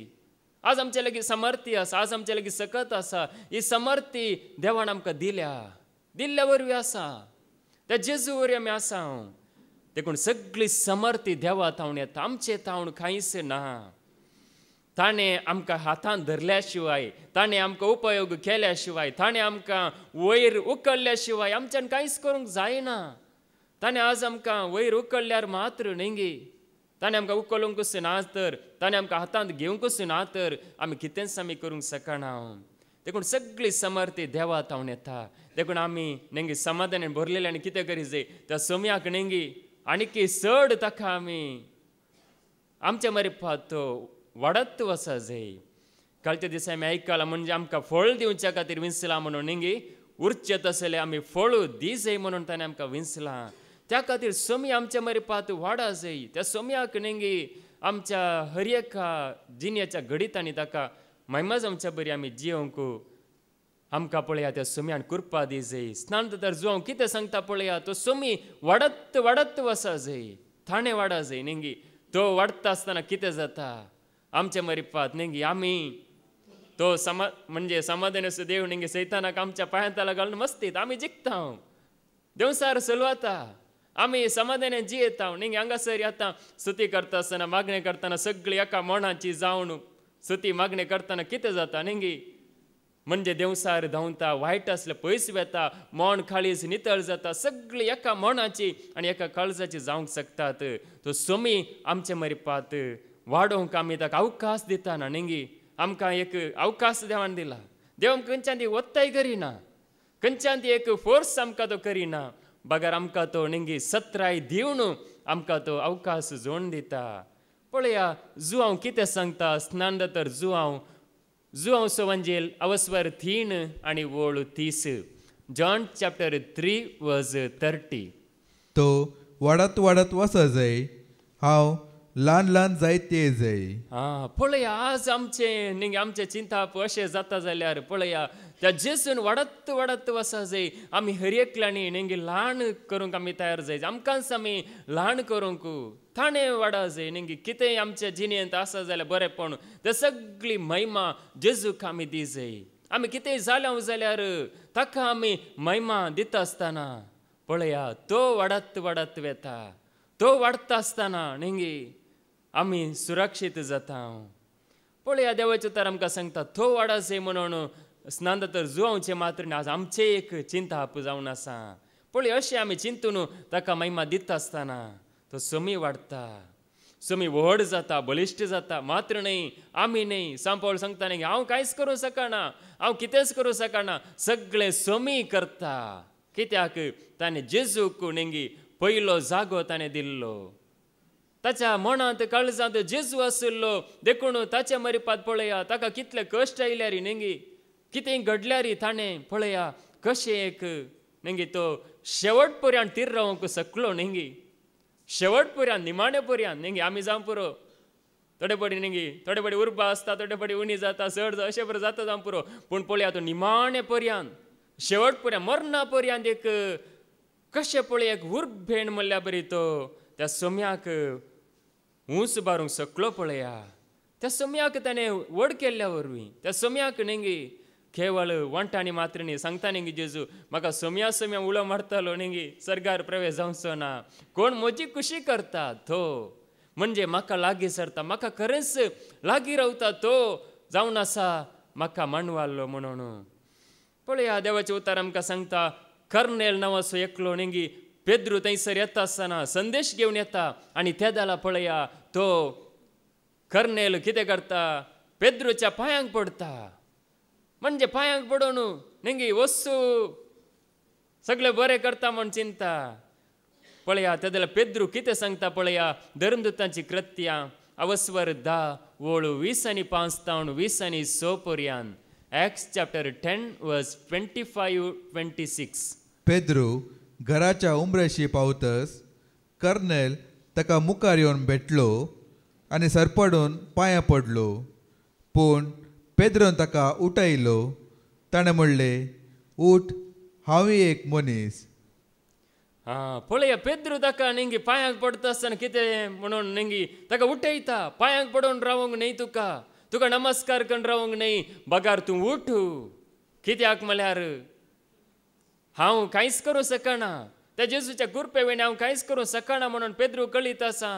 आज आमचे लागीं समर्थी आसा आज आमचे लागीं सकत आसा ही समर्थी देवान आमकां दिल्ल्या वरवीं आसा त्या जेजू वरवीं आमी आसा देखून सगळी समर्थी देवा थावन येता आमचे थावन कांयच ना ताणें आमकां हातान धरल्या शिवाय ताणें आमकां उपयोग केल्या शिवाय ताणें आमकां वयर उखल्ल्या शिवाय आमच्यान कांयच करूंक जायना ताणें आज आमकां वयर उखल्ल्यार मात्र नेंगी ताणें आमकां उखलूंकूच ना तर ताणें आमकां हातांत घेवंकूच ना तर आमी कितेंच आमी करूंक शकना देखून सगळी समर्थी देवा थावन येता देखून आमी नेंगी समाधानान भरलेले आनी कितें करी जाय त्या सोम्याक नेंगी आनीक चड ताका आमी आमच्या मरिपात तो वाडत वचा जाय कालच्या दिसा आमी आयकलां म्हणजे आमकां फळ दिवच्या खातीर विंसलां म्हणून नेंगी उरचे तसले आमी फळ दी जाय म्हणून ताणें आमकां विंसलां त्या खातीर सोमी आमच्या मरिपात वाडा जाय त्या सोम्याक नेंगी आमच्या हर एका जिन्याच्या घडीतांनी ताका महिमा जावच्या बरी आमी जियोंक आमकां पळया त्या सोम्यान कृपा दी जाय. स्नान तर जो हांव कितें सांगता पळया तो सोमी वाडत वाडत वसा जाय, थाणे वाडा जाय नेंगी. तो वाडता आसतना कितें जाता आमच्या मरिपात नेंगी आमी तो म्हणजे समाधान असो देव नेंगे सैतानाक आमच्या पांयांतला घालून मस्तीत आमी जिखता, देवसार चलवता, आमी समाधानान जियेता नेंगे. हांगासर येता स्तुती करता आसतना मागणें करतना सगळीं एका मनाची जावन स्तुती मागणें करतना कितें जाता नेंगी म्हणजे देवसार धांवता, वायट असले पयस वेता, मन खाळीस नितळ जाता, सगळीं एका मनाची आनी एका काळजाची जावंक शकतात. तो सोमी आमचे मरिपात वाडोवंक आमी ताका अवकाश दिताना नेंगी. आमकां एक अवकाश देवान दिला. देव खंयच्यान ती वत्ताय करिना, खंयच्यान ती एक फोर्स आमकां तो करिना, बगर आमकां तो नेंगी सत्राय दिवन आमकां तो अवकाश जोडून दिता. पळया जुआंव कितें सांगता स्नान तर जुआंव सोवंजेल अवस्वर 3 आनी वोळ 30. जॉन चॅप्टर 3 वर्स 30. तो वाडत वाडत वसा जाय, हांव ल्हान ल्हान जायते जाय. पळया आज आमचे चिंता अशें जाता जाल्यार पळया त्या जेसून वाडत वाडत वसा जाय. आमी हर एकल्यानी नेंगे ल्हान करूंक आमी तयार जाय, आमकांच आमी ल्हान करूंक थाणे वाडा जाय नेंगी. कितेंय आमच्या जिणेंत आसा जाल्यार बरेंपण ते सगळी महिमा जेजूक आमी दी जाय. आमी कितेंय जालें जाल्यार ताका आमी महिमा दिता आसतना पळया तो वाडत वाडत वेता, तो वाडता आसतना नेंगी आमी सुरक्षीत जाता. पळया देवाचें उतर आमकां सांगता तो वाडा जाय म्हणून स्नान तर जुआंवचे मात्र आज आमचे एक चिंता आप जावन आसा. पळय अशें आमी चिंतून ताका महिमा दिता आसतना तो सोमी वाडता, सोमी व्हड जाता, बलिश्ट जाता. मात्र न्ही आमी न्ही. सांपवळ सांगता न्ही हांव कांयच करूं शकना, हांव कितेंच करूं शकना, सगळें सोमी करता. कित्याक ताणें जेजूक नेंगी पयलो जागो ताणें दिल्लो, ताच्या मनांत काळजांत जेजू आशिल्लो देखून ताच्या मरिपात पळया ताका कितले कश्ट आयल्यार नेंगी कितेंय घडल्यार ताणें पळया कशें एक नेंगी तो शेवट पर्यंत तीर रावंक शकलो नेंगी. शेवट पर्यंत निमाणे पर्यंत नेंगी आमी जावं पुरो थोडे बडी नेंगी थोडे बडी उर्बा आसता, थोडे बडी उणी जाता, चड अशें बरें जाता जावं पुरो. पूण पळया तो निमाणे पर्यंत शेवट पर्यंत मरणा पर्यंत एक कशें पळय एक उर्बेण म्हणल्या बरी तो त्या सोम्याक ऊंच बारूंक शकलो. पळया त्या सोम्याक ताणें व्हड केल्ल्या वरवीं त्या सोम्याक नेंगी केवळ वंटांनी मात्र न्ही सांगता नेंगी जेजू म्हाका सोम्या सोम्या उलो मारतालो नेंगी सर्गार प्रवेश जावचो ना. कोण म्हजी खुशी करता तो म्हणजे म्हाका लागीं सरता, म्हाका खरेंच लागीं रावता तो जावन आसा म्हाका मानवालो म्हणून. पळया देवाचें उतर आमकां सांगता कर्नेल नांवाचो एकलो नेंगी पेद्रू थंयसर येता आसतना संदेश घेवन येता आनी त्या दाला पळया तो कर्नेल कितें करता पेद्रूच्या पांयांक पडटा. म्हणजे पांयांक पडून नेंगी वस्तू सगळें बरें करता म्हण चिंता. पळया त्या जाल्यार पेद्रू कितें सांगता पळया धर्मदुतांची कृत्यां अवस्वर 10 वोळ 20 आनी 5 तावन 20 आनी 6 पर्यंत. Acts chapter 10 verse 25-26. पेद्रू घराच्या उमरेशी पावतस कर्नेल ताका मुखार येवन भेटलो आनी सरपडून पांयां पडलो. पूण पेद्रोन ताका उठयलो. ताणें म्हणलें उठ, हांवूय एक मनीस. पळया पेद्रू ताका नेंगी पांयांक पडटा आसतना कितें म्हणून नेंगी ताका उठयता. पांयांक पडून रावंक न्ही तुका नमस्कार करून रावंक न्ही, बगार तूं उठ. कित्याक म्हळ्यार हांव कांयच करूं शकना, त्या जेजूच्या कृपे वयल्यान हांव कांयच करूं शकना म्हणून पेद्रू कळीत आसा.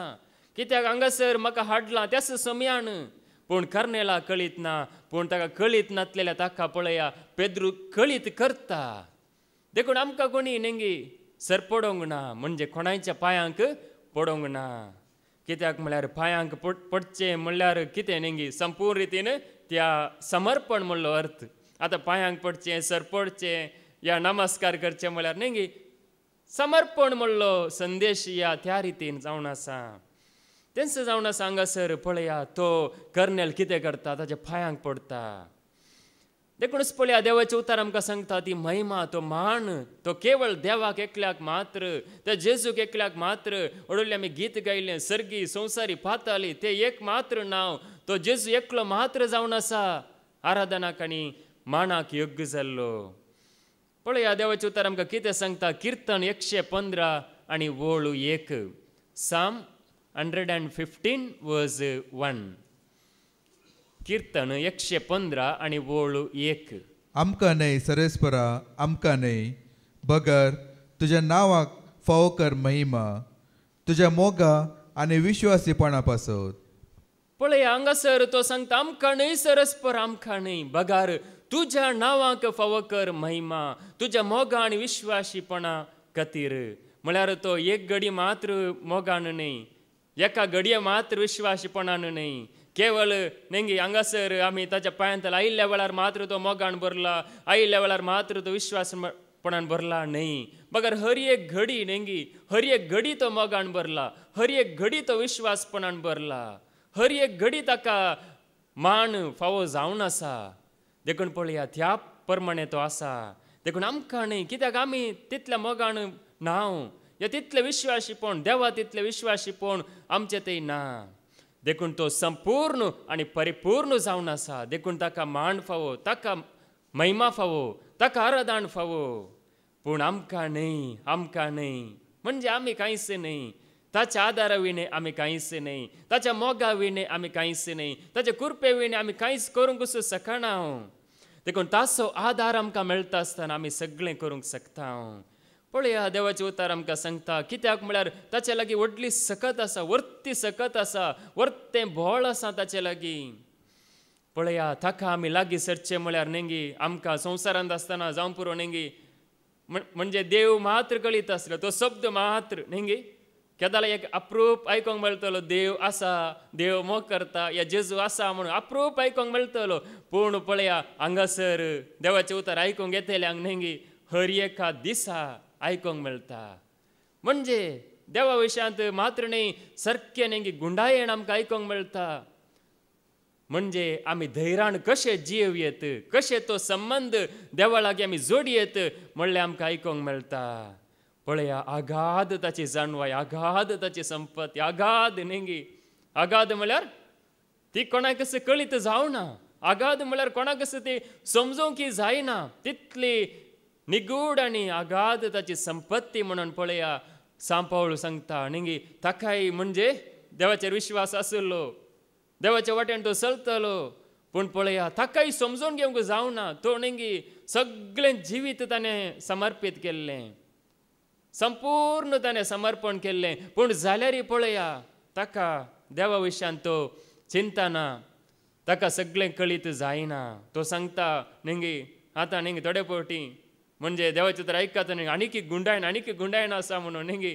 कित्याक हांगासर म्हाका हाडलां त्याच सोम्यान. पूण कर्नेला कळीत ना, पूण ताका कळीत नासलेल्या ताका पळया पेद्रू कळीत करता. देखून आमकां कोणी नेंगी सरपडोंक ना, म्हणजे कोणाच्या पांयांक पडोंक ना. कित्याक म्हळ्यार पांयांक पडचें म्हणल्यार कितें नेंगी संपूर्ण रितीन त्या समर्पण म्हणलो अर्थ. आतां पांयांक पडचें, सरपडचें या नमस्कार करचें म्हळ्यार नेंगी समर्पण म्हणलो संदेश या त्या रितीन जावन आसा. तेंच जावन आसा. हांगासर पळया तो कर्नेल कितें करता ताच्या पांयांक पडटा. देखूनच पळया देवाचे उतार आमकां सांगता ती महिमा तो मान तो केवळ देवाक एकल्याक मात्र त्या जेजूक एकल्याक मात्र ओडले आमी गीत गायलें सर्गी संवसारी पाताली ते एक मात्र नांव तो जेजू एकलो मात्र जावन आसा आराधनाक आनी मानाक योग्य जाल्लो पळया देवाचे उतार आमकां कितें सांगता किर्तन 115 आनी वोळ 1 साम 115 वर्स 1 किर्तन 115 आनी वोळ 1 आमकां न्हय सरेस्परा आमकां न्हय बगर तुज्या नांवाक फावो कर महिमा तुज्या मोगा आनी विश्वासीपणा पासत पळय हांगासर तो सांगता आमकां न्हय सरस्पर आमकां न्हय बगार तुज्या नांवाक फावो कर महिमा तुज्या मोगा आनी विश्वासीपणा खातीर म्हळ्यार तो एक घडी मात्र मोगान न्हय एका घडये मात्र विश्वासीपणान न्हय केवळ नेंगी हांगासर आमी ताच्या पांयांत आयिल्ल्या वेळार मात्र तो मोगान भरला आयिल्ल्या वेळार मात्र तो विश्वासपणान भरला न्हय बगर हर एक घडी नेंगी हर एक घडी तो मोगान भरला हर एक घडी तो विश्वासपणान भरला हर एक घडी ताका मान फावो जावन आसा देखून पळया त्या प्रमाणे तो आसा देखून आमकां न्हय कित्याक आमी तितल्या मोगान नाव या तितले विश्वासीपण देवा तितले विश्वासीपण आमचे ते ना देखून तो संपूर्ण आनी परिपूर्ण जावन आसा देखून ताका मान फावो ताका महिमा फावो ताका आराधन फावो पूण आमकां न्हय म्हणजे आमी कांयच न्हय ताच्या आदारा विणे आमी कांयच न्हय ताच्या मोगा विणे आमी कांयच न्हय ताच्या कृपे विणे आमी कांयच करूंक शकना देखून ताचो आदार आमकां मेळटा आसतना आमी सगळें करूंक शकता पळया देवाचे उतार आमकां सांगता कित्याक म्हळ्यार ताचे लागीं व्हडली सकत आसा वर्ती सकत आसा वर्तें भोळ आसा ताचे लागीं पळया ताका आमी लागीं सरचें म्हळ्यार नेंगी आमकां संवसारांत आसतना जावं पुरो नेंगी म्हणजे देव मात्र कळीत आसलो तो शब्द मात्र नेंगी केदाला एक अप्रूप आयकोंक मेळटलो देव आसा देव मोग करता या जेजू आसा म्हणून अप्रूप आयकोंक मेळटलो पूण पळया हांगासर देवाचे उतार आयकोंक येतल्यांक नेंगी हर एका दिसा आयकोंक मेळटा म्हणजे देवा विशयांत मात्र न्हय सारकें नेंगी गुंडायेन आमकां आयकोंक मेळटा म्हणजे आमी धैर्यान कशे जियेत कशे तो संबंध देवा लागीं आमी जोडयेत म्हणल्यार आमकां आयकोंक मेळटा पळया आगाध ताची जाणवाय आगाध ताची संपत्ती आगाध नेंगी आगाध म्हळ्यार ती कोणाक कळीत जावना आगाध म्हळ्यार कोणाक ती समजूंक जायना तितली निगूढ आनी आगाध ताची संपत्ती म्हणून पळया सांपावळ सांगता नेंगी ताकाय म्हणजे देवाचेर विश्वास आसलो देवाच्या वाटेन तो चलतलो पूण पळया ताकाय समजून घेवंक जावना तो नेंगी सगळें जिवीत ताणें समर्पीत केल्लें संपूर्ण ताणें समर्पण केल्लें पूण जाल्यारय पळया ताका देवा विशयान तो चिंता ना ताका सगळें कळीत जायना तो सांगता नेंगी आतां नेंगी थोडे फावटी म्हणजे देवाचे तर आयकता न्ही आनीक गुंडायन आसा म्हणून नेंगी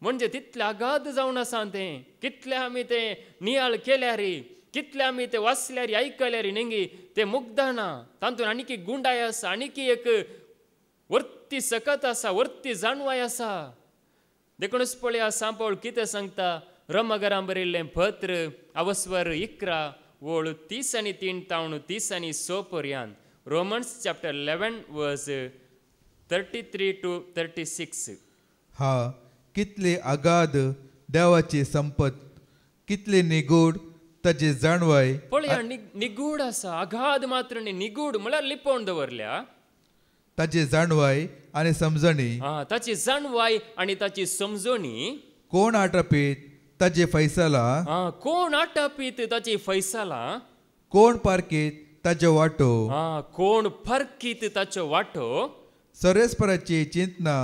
म्हणजे तितलें आगाध जावन आसा तें कितलें आमी तें नियाळ केल्यार कितलें आमी तें वाचल्यार आयकल्यार नेंगी तें मुग्धाना तातूंत आनीक गुंडाय आसा आनीक एक वर्ती सकत आसा वर्ती जाणवाय आसा देखूनच पळया सांपावळ कितें सांगता रोमाकारांक बरयल्लें पत्र अवस्वर 11 वोळ 30 आनी 3 तावन 30 आनी 6 पर्यंत रोमन्स चॅप्टर 11 वर्स 33 to 36 हा कितली आगाध देवाची संपत कितली निगूढ ताची जाणवाय पळया निगूढ आसा आगाध मात्र न्ही निगूढ म्हळ्यार लिपोवन दवरल्या ताची जाणवाय आनी समजणी ताची जाणवाय आनी ताची समजणी कोण आटपीत ताचे फैसला कोण आटपीत ताची फैसला कोण पारकीत ताचो वाटो कोण फरकीत ताचो वाटो सर्वेस्पराची चिंतना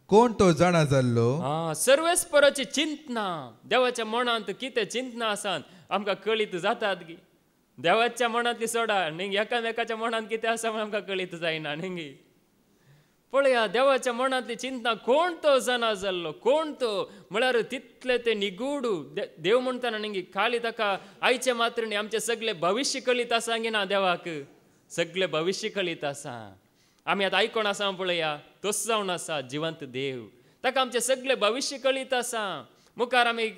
कोण तो जाणा जाल्लो सर्वेस्पराची चिंतना देवाच्या मनांत कितें चिंतना आसात आमकां कळीत जातात गी देवाच्या मनांतली सोडा न्ही एकामेकाच्या मनांत कितें आसा म्हण आमकां कळीत जायना न्ही पळया देवाच्या मनांतली चिंतना कोण तो जाणा जाल्लो कोण तो म्हळ्यार तितले ते निगूढ देव म्हणटाना न्ही खाली ताका आयचे मात्र न्ही आमचे सगळे भविश्य कळीत आसा गी ना देवाक सगळे भविश्य कळीत आसा आमी आतां आयकोन आसा पळया तोच जावन आसा जिवंत देव ताका आमचे सगळे भविश्य कळीत आसा मुखार आमी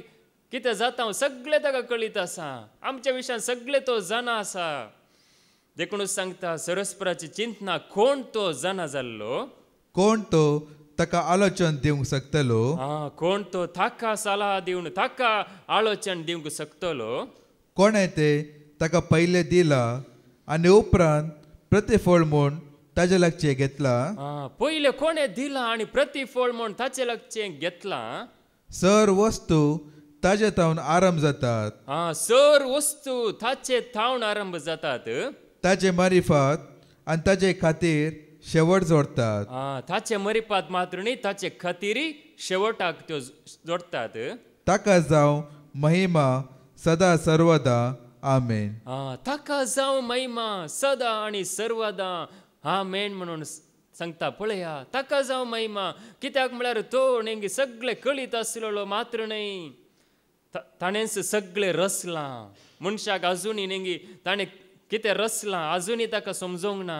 कितें जाता सगळे ताका कळीत आसा आमच्या विशयान सगळे तो जाणा आसा देखूनच सांगता सरस्पराची चिंतना कोण तो जाणा जाल्लो कोण तो ताका आलोचन दिवंक शकतलो कोण तो ताका सलाह दिवन ताका आलोचन दिवंक शकतलो कोणें ते ताका पयले दिला आनी उपरांत प्रतिफळ म्हूण ताजे लागचे घेतला पयले कोणे दिला आणि प्रतिफळ म्हूण ताचे लागचे घेतला सर वस्तू ताजे तावन आरंभ जातात सर वस्तू ताचे थावन आरंभ जातात ताजे मारिफात आनी ताजे खातीर शेवट जोडतात ताचे मरिपात मात्र न्ही ताचे खातीरी शेवटाक त्यो जोडतात ताका जावं महिमा सदा सर्वदा आमेन ताका जावं महिमा सदा आणि सर्वदा आमेन म्हणून सांगता पळया ताका जावं महिमा कित्याक म्हळ्यार तो नेंगी सगळे कळीत आसलेलो मात्र न्ही ताणेंच सगळे रचलां मनशाक आजुनी नेंगी ताणें कितें रचलां आजुनी ताका समजोंक ना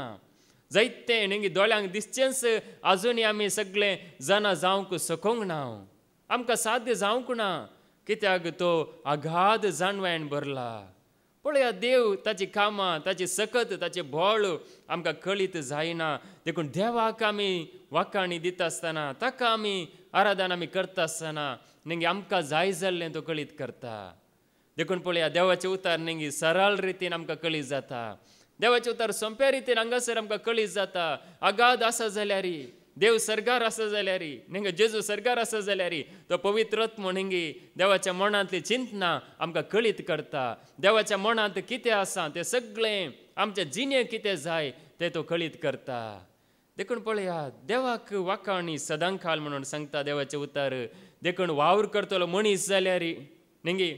जायते नेंगी दोळ्यांक दिसचेंच आजुनी आमी सगळे जाणा जावंक सकोंक ना आमकां साध्य जावंक ना कित्याक तो अगाध जाणव्यान भरला पळया देव ताची कामां ताची सकत ताचे बोळ आमकां कळीत जायना देखून देवाक आमी वाखाणी दिता आसतना ताका आमी आराधना आमी करता आसतना नेंगी आमकां जाय जाल्लें तो कळीत करता देखून पळया देवाचे उतार नेंगी सरळ रितीन आमकां कळीत जाता देवाचे उतार सोंप्या रितीन हांगासर आमकां कळीत जाता अगाध आसा जाल्यार देव सर्गार आसा जाल्यार नेंगे जेजू सर्गार आसा जाल्यार तो पवित्रत्व नेंगी देवाच्या मनांतली चिंतना आमकां कळीत करता देवाच्या मनांत कितें आसा तें सगळें आमच्या जिणेक कितें जाय तें तो कळीत करता देखून पळया देवाक वाखाणी सदांखाल म्हणून सांगता देवाचे उतार देखून वावर करतलो मनीस जाल्यार नेंगी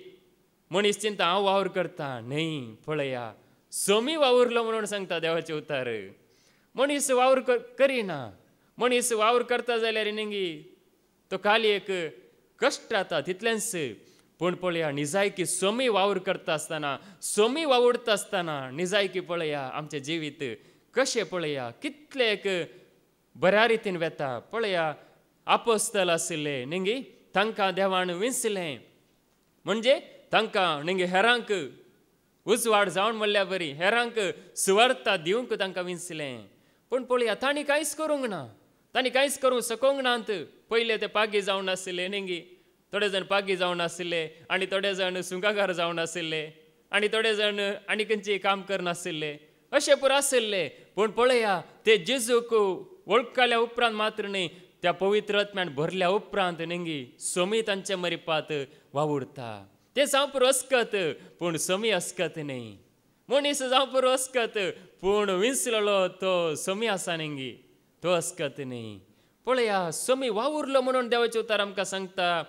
मनीस चिंता हांव वावर करता न्ही पळया सोमी वावुरलो म्हणून सांगता देवाचे उतार मनीस वावर करिना मनीस वावर करता जाल्यार नेंगी तो खाली एक कश्ट जाता तितलेंच पूण पळया निजायकी सोमी वावर करता आसतना सोमी वावुरता आसतना निजायकी पळया आमचें जिवीत कशें पळया कितले एक बऱ्या रितीन वेता पळया आपोस्तल आशिल्ले नेंगी तांकां देवान विंचलें म्हणजे तांकां नेंगी हेरांक उजवाड जावन म्हणल्या बरी हेरांक सुवार्ता दिवंक तांकां विंचलें पूण पळया तांणी कांयच करूंक ना तांणी कांयच करूंक सकोंक नात पयले ते पागी जावन आशिल्ले नेंगी थोडे जाण पागी जावन आशिल्ले आनी थोडे जाण सुंगागार जावन आशिल्ले आनी थोडे जाण आनी खंयचें काम करनाशिल्ले अशें पुरो आशिल्ले पूण पळया ते जेजूक वळखल्या उपरांत मात्र न्ही त्या पवित्र आत्म्यान भरल्या उपरांत नेंगी सोमी तांचे मरिपात वावुरता ते जावं पुरो अस्कत पूण सोमी अस्कत न्ही मनीस जावं पुरो अस्कत पूण विंचलेलो तो सोमी आसा नेंगी तो अस्कत न्ही पळया सोमी वावुरलो म्हणून देवाचे उतार आमकां सांगता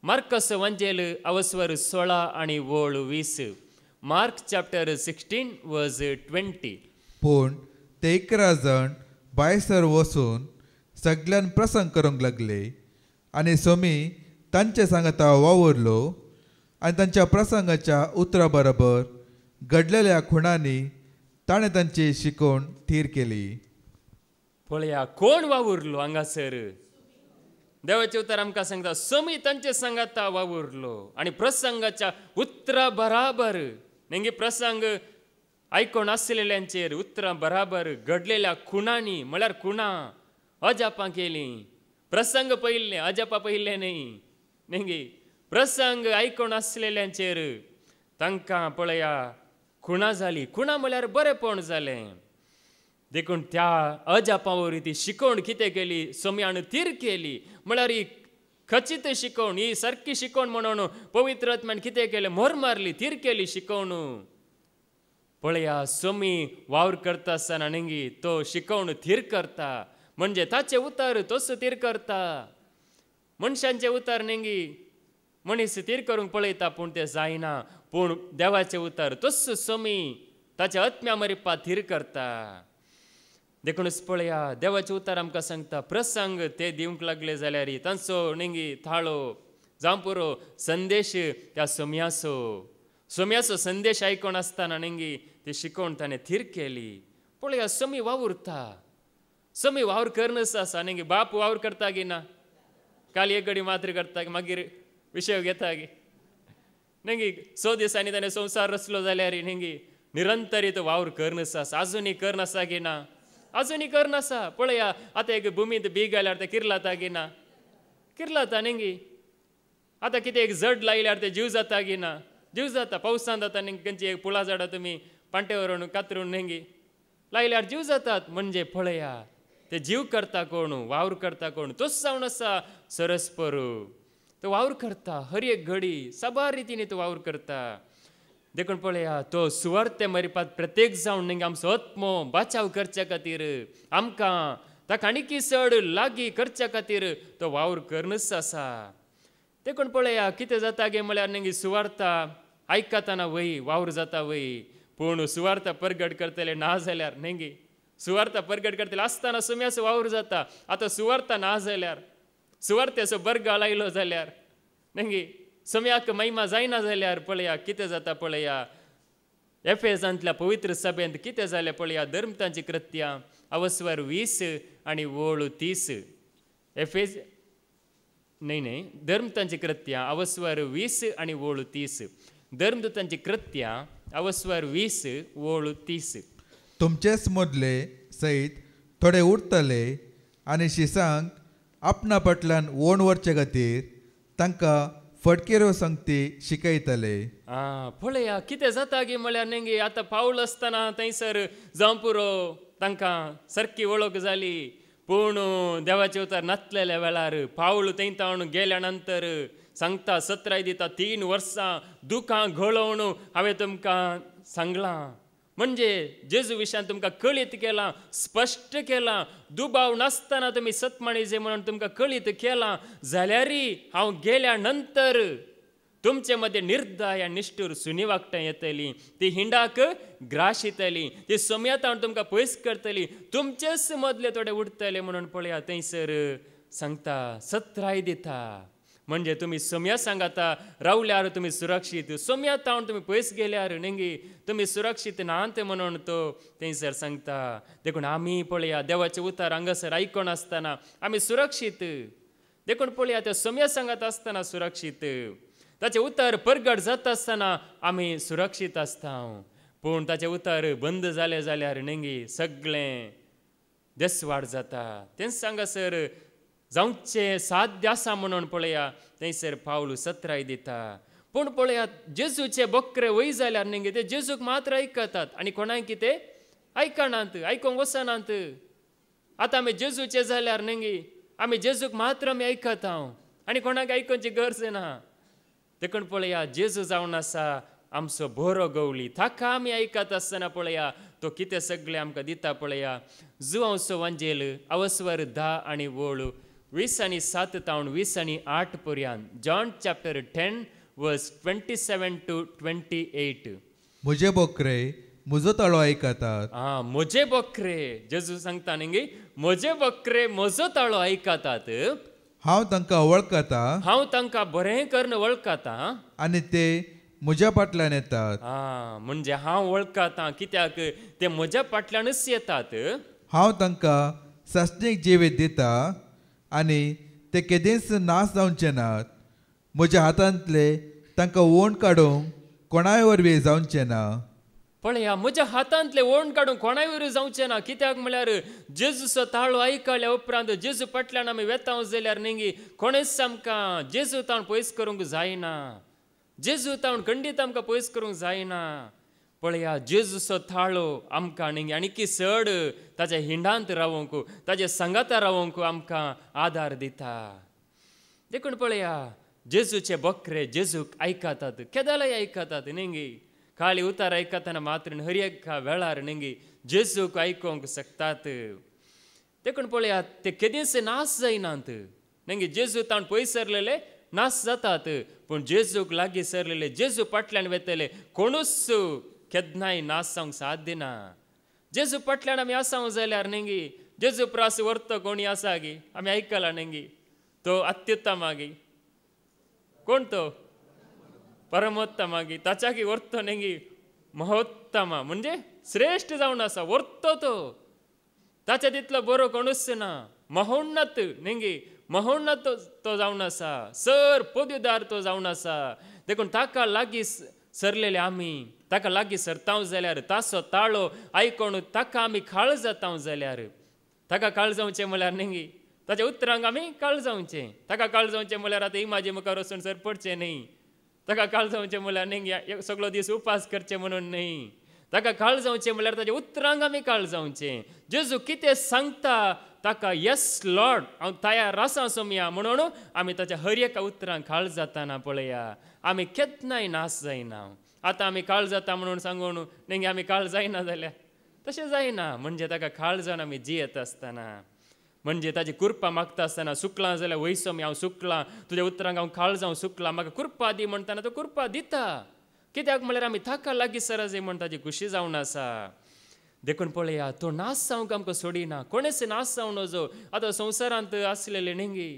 मार्कस वंजेल अवस्वर 16 आणि वोळ 20 मार्क चॅप्टर 16 वर्स 20 पूण ते 11 जण भायसर वचून सगळ्यान प्रसंग करूंक लागले आनी सोमी तांचे सांगता वावुरलो आनी तांच्या प्रसंगाच्या उतरा बरोबर घडलेल्या खुणांनी ताणें तांची शिकवण थीर केली पळया कोण वावुरलो हांगासर देवाचे उतार आमकां सांगता सोमी तांचे सांगता वावुरलो आनी प्रसंगाच्या उतरा बराबर नेंगी प्रसंग आयकोन आसलेल्यांचेर उतरां बराबर घडलेल्या खुणांनी म्हळ्यार खुणां अजापां केलीं प्रसंग पयिल्ले अजापां पयिल्ले न्ही नेंगी प्रसंग आयकोन आसलेल्यांचेर तांकां पळया खुणां जालीं खुणां म्हळ्यार बरेंपण जालें देखून त्या अजापां वरवीं ती शिकवण कितें केली सोम्यान थीर केली म्हळ्यार ही खचित शिकवण ही सारकी शिकवण म्हणून पवित्र आत्म्यान कितें केलें मोर मारली थीर केली शिकवण पळया सोमी वावर करता आसतना नेंगी तो शिकवण थीर करता म्हणजे ताचे उतार तोच थीर करता मनशांचे उतार नेंगी मनीस थीर करूंक पळयता पूण तें जायना पूण देवाचे उतार तोच सोमी ताच्या आत्म्या मरिपा थीर करता देखूनच पळया देवाचे उतार आमकां सांगता प्रसंग ते दिवंक लागले जाल्यार तांचो नेंगी थाळो जावं पुरो संदेश त्या सोम्याचो संदेश आयकोन आसतना नेंगी ती शिकवण ताणें थीर केली पळया सोमी वावुरता सोमी वावर करनस आसा नेंगी बाप वावर करता गी ना काल एक घडी मात्र करता मागीर विषय घेता गी नेंगी 100 दिसांनी ताणें संवसार रचलो जाल्यार नेंगी निरंतरीत वावर करनसास अजूनही करनसा गे ना अजूनही करनसा पळया आता एक भूमीत बी घाल्यार ते किरलाता गे ना किरलाता नेंगी आता कितें एक जड लायल्यार ते जीव जाता गे ना जीव जाता पावसान जाता नेंगी खंयची एक पुळा झाडां तुमी पांट्यावरून कातरून नेंगी लायल्यार जीव जातात म्हणजे पळया ते जीव करता कोण वावर करता कोण तोच जावन आसा सरस्परू तो वावर करता हर एक घडी सबार रितीने तो वावर करता देखून पळया तो सुवार्ते मरिपात प्रत्येक जावन नेंगे आमचो आत्मो बाचाव करच्या खातीर आमकां ताका आनीक चड लागीं करच्या खातीर तो वावर करनच आसा देखून पळया कितें जाता गे म्हळ्यार नेंगे सुवार्ता आयकताना वय वावर जाता वय पूण सुवार्ता परगट करतले ना जाल्यार नेंगे सुवार्ता परगट करतले आसतना सुम्याचो वावर जाता आतां सुवार्ता ना जाल्यार सुवार्थेचो बर्गाळ आयलो जाल्यार नेंगे सुम्याक महिमा जायना जाल्यार पळया कितें जाता पळया एफेसांतल्या पवित्र सभेंत कितें जालें पळया धर्मतांची कृत्यां अवस्वर 20 आनी वोळ 30 एफेस नाही धर्मतांची कृत्यां अवस्वर 20 आनी वोळ 30 धर्मदूतांची कृत्यां अवस्वर 20 वोळ 30 तुमचेच मदले सयत थोडे उरतले आनी शिसांक आपणा फाटल्यान वोण व्हरचे खातीर तांकां फटकेऱ्यो संगती शिकयतले पळया कितें जाता गे म्हळ्यार नेंगे आतां पावल आसतना थंयसर जावं पुरो तांकां सारकी वळख जाली पूण देवाचे उतार नाचलेल्या वेळार पावल थंय गेल्या नंतर सांगता 17 दिता 3 वर्सां दुखां घोळोवन हांवें तुमकां सांगलां म्हणजे जेजू विशयान तुमकां कळीत केलां स्पश्ट केलां दुबाव नासतना तुमी सतमाणी जे म्हणून तुमकां कळीत केलां जाल्यारय हांव गेल्या नंतर तुमचे मध्ये निर्दय आनी निश्ठूर सुनी वागटां येतलीं ती हिंडाक ग्रास येतली ती सोम्यातावन तुमकां पयस करतली तुमचेच मदले थोडे उरतले म्हणून पळया थंयसर सांगता 17 दिता म्हणजे तुमी सोम्या सांगाता रावल्यार तुमी सुरक्षीत सोम्या तावन तुमी पयस गेल्यार नेंगी तुमी सुरक्षीत नात म्हणून तो थंयसर सांगता देखून आमी पळया देवाचे उतार हांगासर आयकोन आसतना आमी सुरक्षीत देखून पळया त्या सोम्या सांगात आसतना सुरक्षीत ताचे उतार परगट जाता आसतना आमी सुरक्षीत आसता पूण ताचे उतार बंद जाले जाल्यार नेंगी सगळें देसवाड जाता तेंच सांगासर जावचे साध्य आसा म्हणून पळया थंयसर पावल 17 दिता पूण पळया जेजूचे बकरे वय जाल्यार नेंगे ते जेजूक मात्र आयकतात आनी कोणाय कितें आयकनात आयकोंक वचनात आतां आमी जेजूचे जाल्यार नेंगे आमी जेजूक मात्र आमी आयकता आनी कोणाक आयकोवची गरज ना देखून पळया जेजू जावन आसा आमचो बरो गवळी ताका आमी आयकत आसतना पळया तो कितें सगळें आमकां दिता पळया जुवांचो वांजेल अवस्वर 10 आनी वोळ 20 आनी 7 तावन 20 आनी 8 पर्यंत जॉन चॅप्टर 10 वर्स 27 to 28 म्हजे बकरे म्हजो ताळो आयकतात म्हजे बकरे जेजू सांगता न्ही म्हजे बकरे म्हजो ताळो आयकतात हांव तांकां वळखता हांव तांकां बरें करून वळखता आनी ते म्हज्या फाटल्यान येतात म्हणजे हांव वळखता कित्याक ते म्हज्या फाटल्यानच येतात हांव तांकां सस्तीक जिवीत दिता आनी ते केदेंच नाश जावचे नात म्हज्या हातांतले तांकां वोण काडूंक कोणाय वरवीं जावचें ना पळया म्हज्या हातांतले वोण काडूंक कोणाय वरवीं जावचें ना कित्याक म्हळ्यार जेजूचो ताळो आयकल्या उपरांत जेजू फाटल्यान आमी वेतांव जाल्यार नेंगी कोणेच आमकां जेजू तावन पयस करूंक जायना जेजू तावन खंडीत आमकां पयस करूंक जायना पळया जेजूचो थाळो आमकां न्ही आनीक चड ताच्या हिंडांत रावूंक ताच्या संगाता रावूंक आमकां आदार दिता देखून पळया जेजूचे बकरे जेजूक आयकतात केदालय आयकतात नेंगी खाली उतार आयकतना मात्र हर एका वेळार नेंगी जेजूक आयकोंक शकतात देखून पळया ते केदींच नाश जायनात नेंगी जेजू तावन पयस सरलेले नाश जातात पूण जेजूक लागीं सरलेले जेजू फाटल्यान वेतले कोणूच केदनाय नाश जावंक साध्य ना जेजू फाटल्यान आमी आसांव जाल्यार नेंगी जेजू प्रास व्हरतो कोणी आसा गी आमी आयकला नेंगी तो अत्युत्तम गी कोण तो परमोत्तम गी ताच्याकी व्हरतो नेंगी महोत्तम म्हणजे श्रेष्ठ जावन आसा व्हरतो तो ताच्या तितलो बरो कोणूच ना महोन्नत नेंगी महोन्नत तो जावन आसा सर पदवीदार तो जावन आसा देखून ताका लागीं सरलेले आमी ताका लागीं सरताव जाल्यार तासो ताळो आयकोन ताका आमी काळजाताव जाल्यार ताका काळजावचें म्हळ्यार न्ही ताच्या उतरांक आमी काळजावचें ताका काळजावचें म्हळ्यार आतां इमाजे मुखार वचून सर पडचें न्ही ताका काळजावचें म्हळ्यार न्ही सगळो दीस उपास करचें म्हणून न्ही ताका काळजावचें म्हळ्यार ताच्या उतरांक आमी काळजावचें जेजू कितें सांगता ताका यस लॉर्ड हांव तयार आसां सोमया म्हणून आमी ताच्या हर एका उतरांक काळ जाताना पळया आमी केन्नाय नाश जायना आतां आमी काळ जाता म्हणून सांगून न्ही आमी काळ जायना जाल्यार तशें जायना म्हणजे ताका काळ जावन आमी जियेत आसतना म्हणजे ताची कृपा मागता आसतना सुकलां जाल्यार वयसो हांव सुकलां तुज्या उतरांक हांव काळ जावं सुकलां म्हाका कृपा दी म्हणटाना तो कृपा दिता कित्याक म्हळ्यार आमी ताका लागीं सर म्हण ताची खुशी जावन आसा देखून पळया तो नाश जावंक आमकां सोडिना कोणेच नाश जावं नजो आतां संवसारांत आसलेले न्ही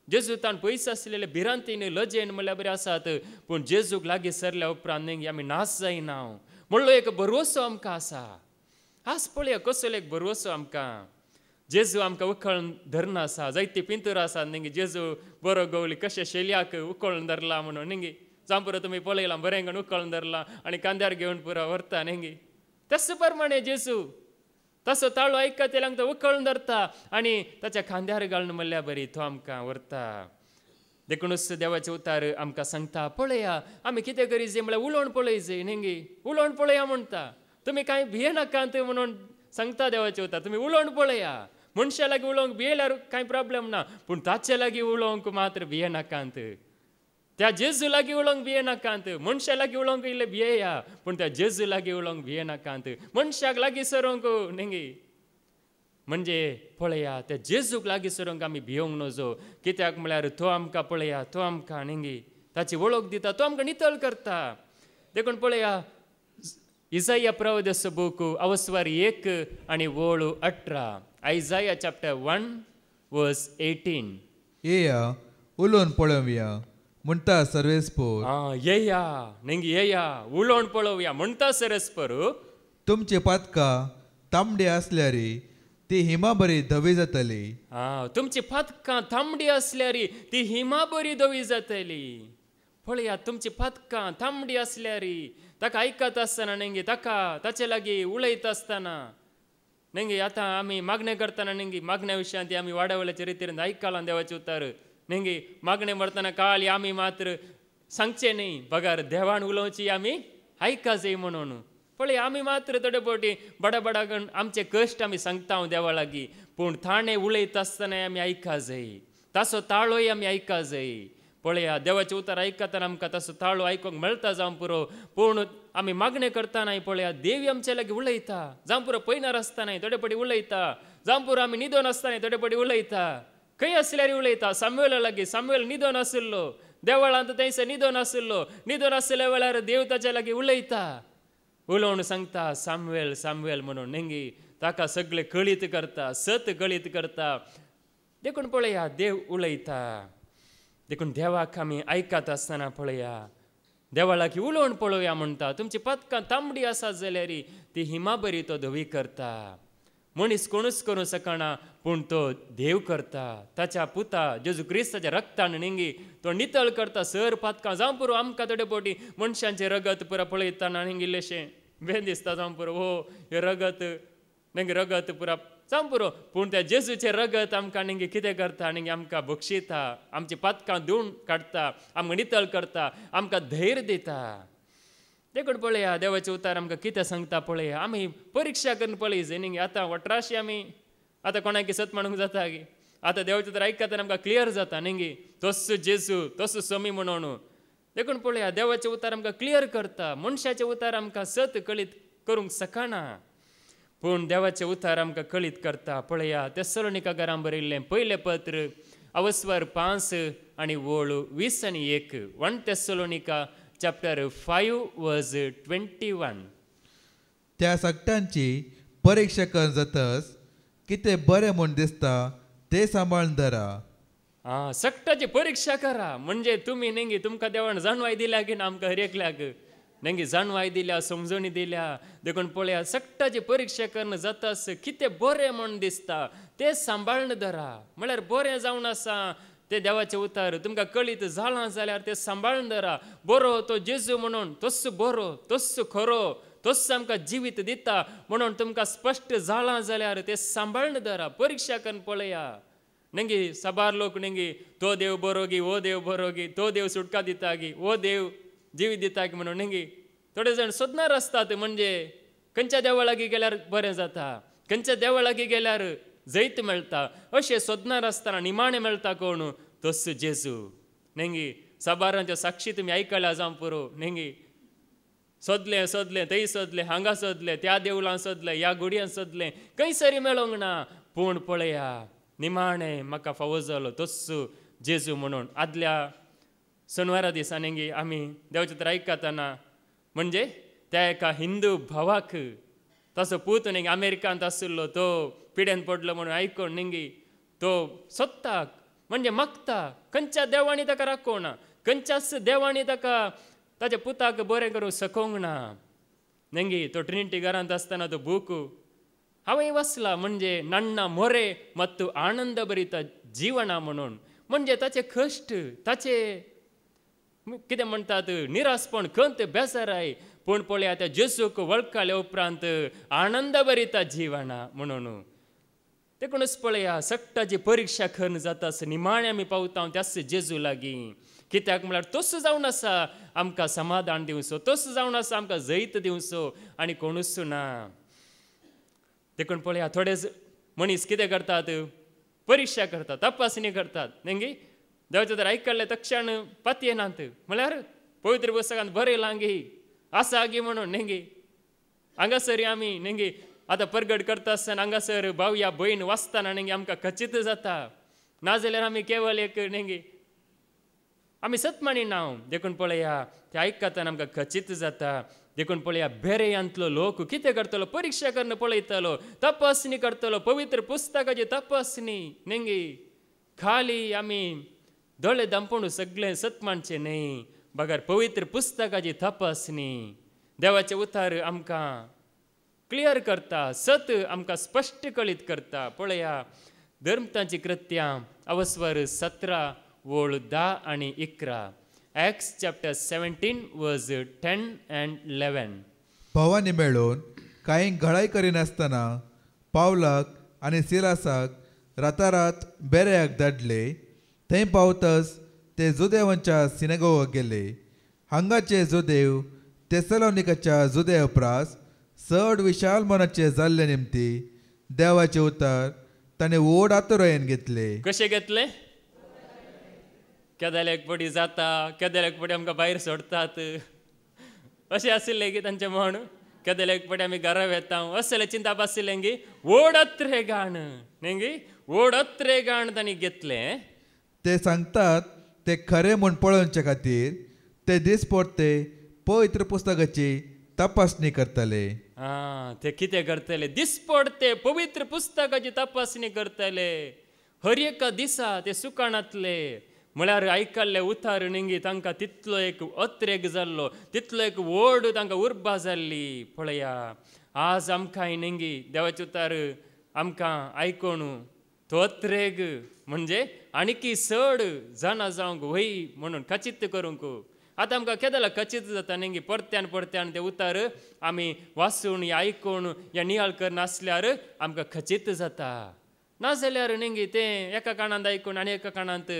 जेजू ताण पयस आसलेले भिरांतीन लजेन म्हळ्यार बरें आसात पूण जेजूक लागीं सरल्या उपरांत न्ही आमी नाश जायना म्हणलो एक भरवसो आमकां आसा आज पळया कसलो एक भरवसो आमकां जेजू आमकां उखळून धरना आसा जायती पिंतूर आसात न्ही जेजू बरो गवली कशें शेलयाक उखळून धरला म्हणून न्ही जावं पुरो तुमी पळयलां बरें करून उखळून धरला आनी कांद्यार घेवन पुरो व्हरता न्ही तस प्रमाणे जेजू तसो ताळो आयकत येयलांक तो उखळून धरता आनी ताच्या खांद्यार घालून म्हणल्यार बरी तो आमकां व्हरता देखूनच देवाचे उतार आमकां सांगता पळया आमी कितें करी जे म्हळ्यार उलोवन पळय न्ही उलोवन पळया म्हणटा तुमी कांय भियेनाकांत म्हणून सांगता देवाचे उतार तुमी उलोवन पळया मनशा लागीं उलोवंक भियेल्यार कांय प्रॉब्लेम ना पूण ताचे लागीं उलोवंक मात्र भियेनाकांत त्या जेजू लागीं उलोवंक भियेनाकांत मनशा लागीं उलोवंक इल्लें भियेया पूण त्या जेजू लागीं उलोवंक भियेनाकांत मनशाक लागीं सरोंक न्ही म्हणजे पळया त्या जेजूक लागीं सरोंक आमी भियोंक नजो कित्याक म्हळ्यार तो आमकां पळया तो आमकां न्ही ताची वळख दिता तो आमकां नितळ करता देखून पळया इसाया प्रवदस बूक अवस्वार 1 आनी वळू 18 आयजाया चॅप्टर 1 वर्स 18 येया उलोवन पळोवया म्हणटा सर्वेस्पोर येया न्ही येया उलोवन पळोवया म्हणटा सर्वेस्पोर तुमचे पातकां तांबडी आसल्यार ती हिमा बरी धवी जातली तुमची पातकां तांबडी आसल्यार ती हिमा बरी धवी जातली पळया तुमची पातकां तांबडी आसल्यार ताका आयकत आसतना न्ही ताका ताचे लागीं उलयत आसतना न्ही आतां आमी मागणें करतना न्ही मागण्या विशयांत आमी वाडवल्याचे रितीन आयकलां देवाचे उतार न्ही मागणें म्हणटना काळी आमी मात्र सांगचें न्ही पगार देवान उलोवची आमी आयका जाय म्हणून पळय आमी मात्र थोडे फावटी बडा करून आमचे कश्ट आमी सांगता देवा लागीं पूण ताणें उलयत आसतना आमी आयका जाय ताचो ताळोय आमी आयका जाय पळया देवाचे उतार आयकतना आमकां तसो ताळो आयकूंक मेळटा जावं पुरो पूण आमी मागणें करतना पळया देवी आमचे लागीं उलयता जावं पुरो पयनार आसतना थोडे फावटी उलयता जावं पुरो आमी न्हिदोन आसतना थोडे फावटी उलयता खंय आसल्यार उलयता सामुएला लागीं सामुएल न्हिदोन आशिल्लो देवळांत थंयसर न्हिदोन आशिल्ल्या वेळार देव ताच्या लागीं उलयता उलोवन सांगता सामुएल सामुएल म्हणून न्ही ताका सगळें कळीत करता सत कळीत करता देखून पळया देव उलयता देखून देवाक आमी आयकत आसतना पळया देवा लागीं उलोवन पळोवया म्हणटा तुमची पातकां तांबडी आसात जाल्यार ती हिमा बरी तो धवी करता मनीस कोणूच करूं शकना पूण तो देव करता ताच्या पुता जेजू क्रिस्ताच्या रक्तान न्ही तो नितळ करता सर पातकां जावं पुरो आमकां थोडे फावटी मनशांचें रगत पुरो पळयतना न्ही इल्लेशें भेन दिसता जावं पुरो हे रगत न्ही रगत पुरो जावं पुरो पूण त्या जेजूचें रगत आमकां न्ही कितें करता न्ही आमकां बक्षिता आमची पातकां धुवन काडटा आमकां नितळ करता आमकां धैर्य दिता देखून पळया देवाचे उतार आमकां कितें सांगता पळया आमी परिक्षा करून पळय न्ही आतां वट्राशी आमी आतां कोणाक सत म्हणूंक जाता गे आतां देवाचे उतार आयकतना आमकां क्लियर जाता न्ही तोच जेजू तोच समी म्हणून देखून पळया देवाचे उतार आमकां क्लियर करता मनशाचे उतार आमकां सत कळीत करूंक शकना पूण देवाचे उतार आमकां कळीत करता पळया तेसलोनिकाकारांक बरयल्लें पयलें पत्र अवस्वार 5 आनी वळू 20 आनी 1 तेसलोनिका चॅप्टर 5 वर्स 21 त्या सक्टांची परीक्षा करून जातस कितें बरें म्हूण दिसता तें सांबाळून धरा सक्टाची परीक्षा करा म्हणजे तुमी न्ही तुमकां देवान जाणवाय दिल्या की ना आमकां हर एकल्याक न्ही जाणवाय दिल्या समजणी दिल्या देखून पळया सक्टाची परीक्षा करून जातास कितें बरें म्हूण दिसता तें सांबाळून धरा म्हळ्यार बरें जावन आसा ते देवाचे उतार तुमकां कळीत जालां जाल्यार ते सांबाळून दरा. बरो तो जेजू म्हणून तोच बरो, तोच खरो, तोच आमकां जिवीत दिता म्हणून तुमकां स्पश्ट जालां जाल्यार ते सांबाळून दरा. परीक्षा करून पळया. नेंगी साबार लोक नेंगी तो देव बरो गी, हो देव बरो गी, तो देव सुटका दिता गी, हो देव जिवीत दिता गी म्हणून नेंगी थोडे जाण सोदनार आसतात. म्हणजे खंयच्या देवा लागीं गेल्यार बरें जाता, खंयच्या देवा लागीं गेल्यार जैत मेळटा, अशें सोदनार आसतना निमाणें मेळटा कोण? तोच जेजू. नेंगी साबारांच्यो साक्षी तुमी आयकल्या जावं पुरो. नेंगी सोदलें सोदलें थंय सोदलें, हांगा सोदलें, त्या देवळां सोदलें, ह्या गुडयां सोदलें, खंयसरी मेळोंक ना. पूण पळया निमाणें म्हाका फावो जालो तोच जेजू म्हणून. आदल्या शनिवारा दिसा नेंगी आमी देवाचें उतर आयकतना म्हणजे त्या एका हिंदू भावाक ताचो पूत नेंगी अमेरिकांत आशिल्लो तो पिड्यान पडलो म्हणून आयकून नेंगी तो सोदता म्हणजे मागता. खंयच्या देवांनी ताका राखोवना, खंयच्याच देवांनी ताका ताच्या पुताक बरें करूंक सकूंक ना. नेंगी तो ट्रिनिटी घरांत आसतना तो बूक हांवें वाचला. म्हणजे नन्ना मोरे मत्तू आनंद भरिता जीवना म्हणून. म्हणजे ताचे कश्ट, ताचे कितें म्हणटात निरासपण, खंत बेजाराय, पूण पळया त्या जेजूक वळखले उपरांत आनंद भरिता जिवना म्हणून. देखूनच पळया सक्ताची परीक्षा खरन जाता आसा निमाणे आमी पावता त्याच जेजू लागीं. कित्याक म्हळ्यार तोच जावन आसा आमकां समाधान दिवचो, तोच जावन आसा आमकां जैत दिवचो आनी कोणूच ना. देखून पळया थोडे मनीस कितें करतात? परीक्षा करतात, तपासणी करतात. नेंगी देवाचें तर आयकल्लें तक्षण पातयेनात. म्हळ्यार पवित्र पुस्तकांत बरयलां गी आसा गी म्हणून. नेंगी हांगासरी आमी नेंगी आतां परगट करता आसतना हांगासर भाव या भयण वाचतना नेंगी आमकां खचित जाता. नाजाल्यार आमी केवळ एक नेंगी आमी सतमाणी नांव. देखून पळया ते आयकतना आमकां खचित जाता. देखून पळया बेरेयांतलो लोक कितें करतलो? परीक्षा करून पळयतलो, तपासणी करतलो. पवित्र पुस्तकाची तपासणी नेंगी खाली आमी दोळे दांपून सगळें सतमाणचें न्ही. बगार पवित्र पुस्तकाची तपासणी देवाचे उतार आमकां क्लियर करता, सत आमकां स्पश्ट कळीत करता. पळया धर्मतांची कृत्यां अवस्वर 17 वोळ 10 आनी 11. Acts chapter 17 verse 10 and 11. भावांनी मेळून कांय घडाय करिनासतना पावलाक आनी सिलासाक रातारात बेऱ्याक धाडले. थंय पावतच ते जुदेवांच्या सिनेगोगाक गेले. हांगाचे जुदेव तेसलोनिकाच्या जुदेव उपरास चड विशाल मनाचे जाल्ले निमती देवाचे उतार ताणें व्हड आतुरायेन घेतले. कशें घेतले? केदेल्याक पडी जाता, केदेल्याक पडी आमकां भायर सोडतात, अशें आशिल्लें की तांचें म्हण. केदेल्याक पडी आमी घरा येता असले चिंता आशिल्लें की व्हड अत्रेगाण नेंगी व्हड अत्रेगाण तांणी घेतलें. ते सांगतात ते खरें म्हूण पळोवचे खातीर ते दीस परते पवित्र पुस्तकाची तपासणी करतले. ते कितें करतले? दिसपडते पवित्र पुस्तकाची तपासणी करतले. हर एका दिसा ते सुकाणातले. म्हळ्यार आयकल्ले उतार नेंगी तांकां तितलो एक अत्रेग जाल्लो, तितलो एक व्हड तांकां उर्बा जाल्ली. पळया आज आमकांय नेंगी देवाचे उतार आमकां आयकून तो अत्रेग म्हणजे आनीकी चड जाणा जावंक वय म्हणून खचित करूंक. आतां आमकां केदेला खचित जाता नेंगी परत्यान परत्यान ते उतार आमी वाचून या आयकून या नियाळ करनासल्यार आमकां खचित जाता. नाजाल्यार नेंगी तें एका कानांत आयकून आनी एका कानांत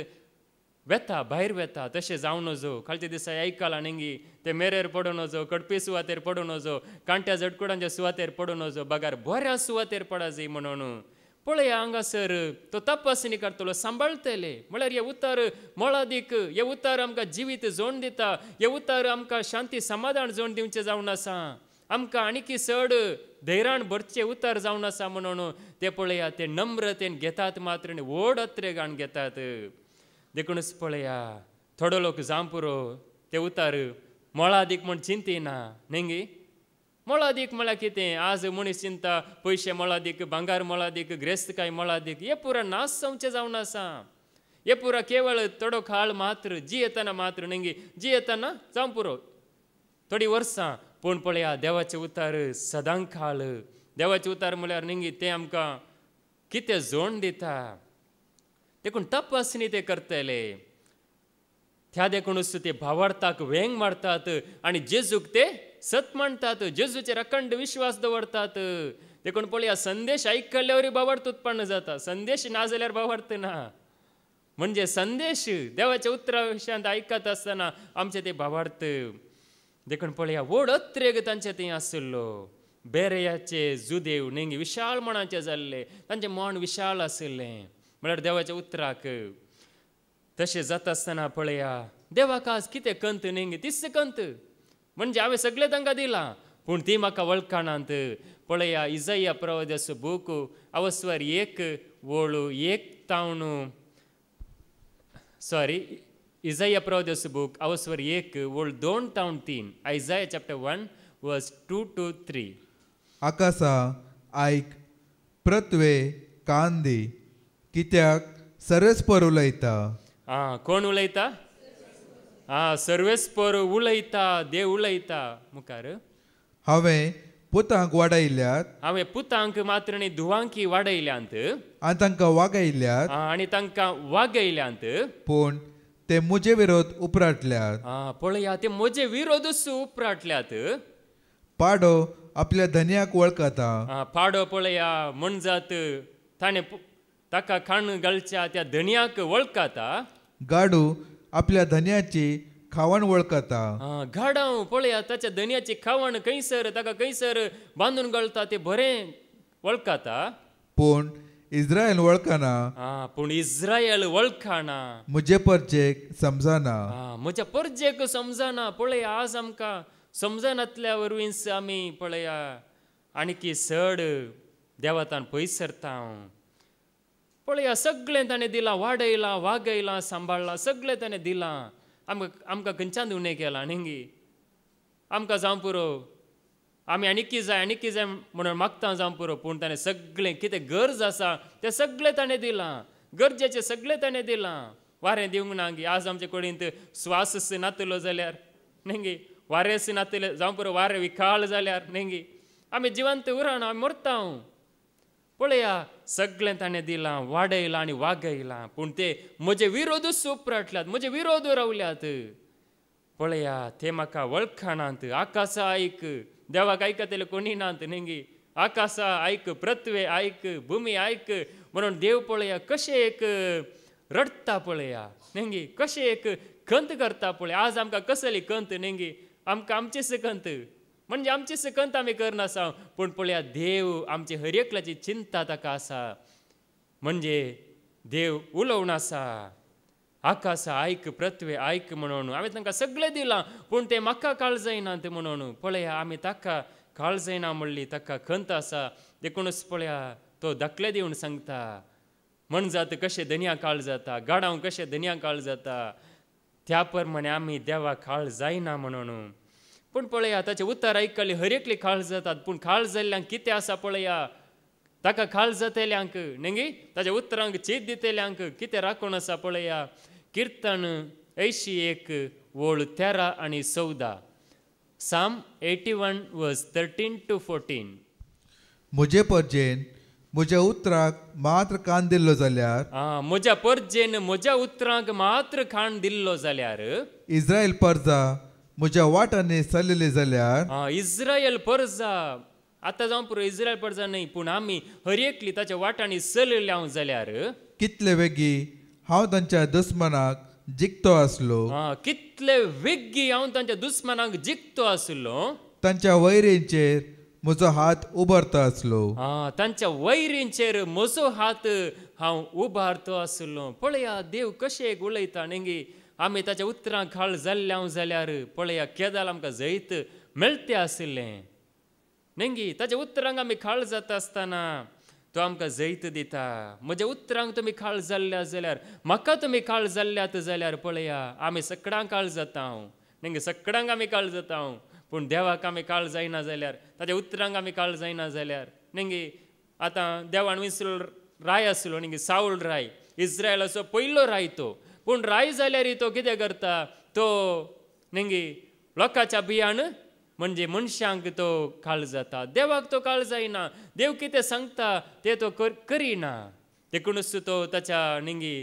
वेता, भायर वेता. तशें जावं नजो. कालच्या दिसा आयकलां नेंगी ते मेरेर पडूं नजो, कडपी सुवातेर पडूं नजो, कांट्या जडकुडांच्या सुवातेर पडूं नजो. बगार बऱ्या सुवातेर पडा जाय म्हणून. पळया हांगासर तो तपासणी करतलो, सांबाळटले. म्हळ्यार हे उतार मोळादीक, हे उतार आमकां जिवीत जोड दिता, हे उतार आमकां शांती समाधान जोड दिवचें जावन आसा. आमकां आनीकी चड धैर्यान भरचे उतार जावन आसा म्हणून ते पळया ते नम्रतेन घेतात मात्र आनी व्हड अत्रेगान घेतात. देखूनच पळया थोडो लोक जावं पुरो ते उतार मोळादीक म्हूण चिंतिना नेंगी. मोळादीक म्हळ्यार कितें? आज मनीस चिंता पयशे मोळादीक, भांगार मोळादीक, ग्रेस्तकाय मोळादीक. हे पुरा नाश जावचें जावन आसा. हे पुरा केवळ थोडो काळ मात्र, जी येतना मात्र नेंगी, जी येतना जावं पुरो थोडी वर्सां. पूण पळया देवाचे उतार सदां काळ. देवाचे उतार म्हळ्यार नेंगी ते आमकां कितें जोड दिता. देखून तपासणी ते करतले त्या देखूनच ते भावार्थाक वेंग मारतात आणि जेजूक ते सत म्हणतात जेजूचेर अखंड विश्वास दवरतात देखून पळया संदेश ऐकल्यावर भावार्थ उत्पन्न जाता संदेश ना जाल्यार भावार्थ ना म्हणजे संदेश देवाच्या उतरा विशयांत ऐकत असताना आमचे ते भावार्थ देखून पळया व्हड अत्रेग तांचे थंय आसलो बेरयाचे जुदेव नेंगी विशाळ मनाचे जाल्ले तांचे मन विशाळ आसलें म्हळ्यार देवाच्या उतराक तशें जाता आसतना पळया देवाक आज कितें कंत नेंगी तिस्स कंत म्हणजे हांवें सगळें तांकां दिलां पूण ती म्हाका वळखनात पळया इजाया प्रवाद्याचो बूक अवस्वर 1 वळू 1 तावणू सॉरी इजाया प्रवाद्याचो बूक अवस्वर 1 वळ 2 तावण 3 आयजाया चॅप्टर 1 वर्स 2 to 3 आकासा आयक प्रत्वे कान दी कित्याक सरस्पर उलयता कोण उलयता सर्वेस्पर उलयता देव उलयता मुखार हांवें पुतांक वाडयल्यात हांवें पुतांक मात्र न्ही धुवांकी वाडयल्यांत आनी तांकां वागयल्यात आनी तांकां वागयल्यांत पूण ते म्हजे विरोध उपराटल्यात पळया ते म्हजे विरोधूच उपराटल्यात पाडो आपल्या धन्याक वळखता पाडो पळया म्हणजात ताणें ताका खाण घालच्या त्या धन्याक वळखता गाडू आपल्या धन्याची खावण वळखता गाडाव पळया ताच्या धन्याची खावण खंयसर ताका खंयसर बांदून घालता ते बरें वळखता पूण इस्रायल वळखना पूण इस्रायल वळखना म्हजे परजेक समजना म्हज्या परजेक समजना पळया आज आमकां समजनातल्या वरवींच आमी पळया आनीकी चड देवातान पयस सरता पळया सगळें ताणें दिलां वाडयलां वागयलां सांबाळलां सगळें ताणें दिलां आमकां खंयच्यान उणें केलां न्ही आमकां जावं पुरो आमी आनीकी जाय म्हणून मागता जावं पुरो पूण ताणें सगळें कितें गरज आसा तें सगळें ताणें दिलां गरजेचें सगळें ताणें दिलां वारें दिवंक ना गी आज आमचे कडेन स्वास नातलो जाल्यार न्ही वारेस नातले जावं पुरो वारें विखाळ जाल्यार न्ही आमी जिवंत उरना आमी मरता पळया सगळें ताणें दिलां वाडयलां आनी वागयलां पूण ते म्हजे विरोधूच उपराटल्यात म्हजे विरोध रावल्यात पळया ते म्हाका वळखनात आकासा आयक देवाक आयकतले कोणी नात न्ही आकासा आयक पृथ्वे आयक भुमी आयक म्हणून देव पळया कशें एक रडटा पळया न्ही कशें एक खंत करता पळय आज आमकां कसली खंत न्ही आमकां आमचीच खंत म्हणजे आमची सकंत आमी करनासा पूण पळया देव आमचे हर एकल्याची चिंता ताका आसा म्हणजे देव उलोवन आसा आकासा आयक पृथ्वे आयक म्हणून हांवें तांकां सगळें दिलां पूण ते म्हाका काळजायनात म्हणून पळया आमी ताका काळजायना म्हणली ताका खंत आसा देखूनच पळया तो दाखले दिवन सांगता म्हणजात कशें धन्या काळ जाता गाडाव कशें धन्या काळ जाता त्या प्रमाणे आमी देवा काळ जायना म्हणून पूण पळया ताचे उतर आयकले हर एकली खाळ जातात पूण खाळ जाल्ल्यांक कितें आसा पळया ताका खाळ जातल्यांक न्ही ताच्या उतरांक चीत दितल्यांक कितें राखून आसा पळया किर्तन 81 वळ 13 आनी 14 साम 81 वर्स 13 to 14 म्हजे परजेन म्हज्या उतराक मात्र कान दिल्लो जाल्यार म्हज्या परजेन म्हज्या उतरांक मात्र खाण दिल्लो जाल्यार इस्रायल परजा म्हज्या वाटांनी चल्लेली जाल्यार इस्रायल परजा आतां जावं पुरो इस्रायल परजा न्ही पूण आमी हर एकली ताच्या वाटांनी चलल्या जाल्यार कितले वेगी हांव तांच्या दुस्मनाक जिखतो आसलो कितले वेगी हांव तांच्या दुस्मनाक जिखतो आसलो तांच्या वैरींचेर म्हजो हात उबारतो आसलो तांच्या वैरींचेर म्हजो हात हांव उबारतो आसलो पळया देव कशें उलयता न्ही आमी ताच्या उतरांक खाळ जाल्ल्या जाल्यार पळया केदाल आमकां जैत मेळटें आसलें न्ही ताच्या उतरांक आमी खाळ जाता आसतना तो आमकां जैत दिता म्हज्या उतरांक तुमी खाळ जाल्ल्या जाल्यार म्हाका तुमी खाळ जाल्ल्यात जाल्यार पळया आमी सगळ्यांक खाळ जाता न्ही सगळ्यांक आमी खाळ जाता पूण देवाक आमी काळ जायना जाल्यार ताच्या उतरांक आमी काळ जायना जाल्यार न्ही आतां देवान विसलो राय आसलो न्ही साऊल राय इस्रायलाचो पयलो राय तो पूण राय जाल्यार तो कितें करता तो न्ही लोकांच्या बियान म्हणजे मनशांक तो काळ जाता देवाक तो काळ जायना देव कितें सांगता तें तो करिना देखूनच तो ताच्या निंगी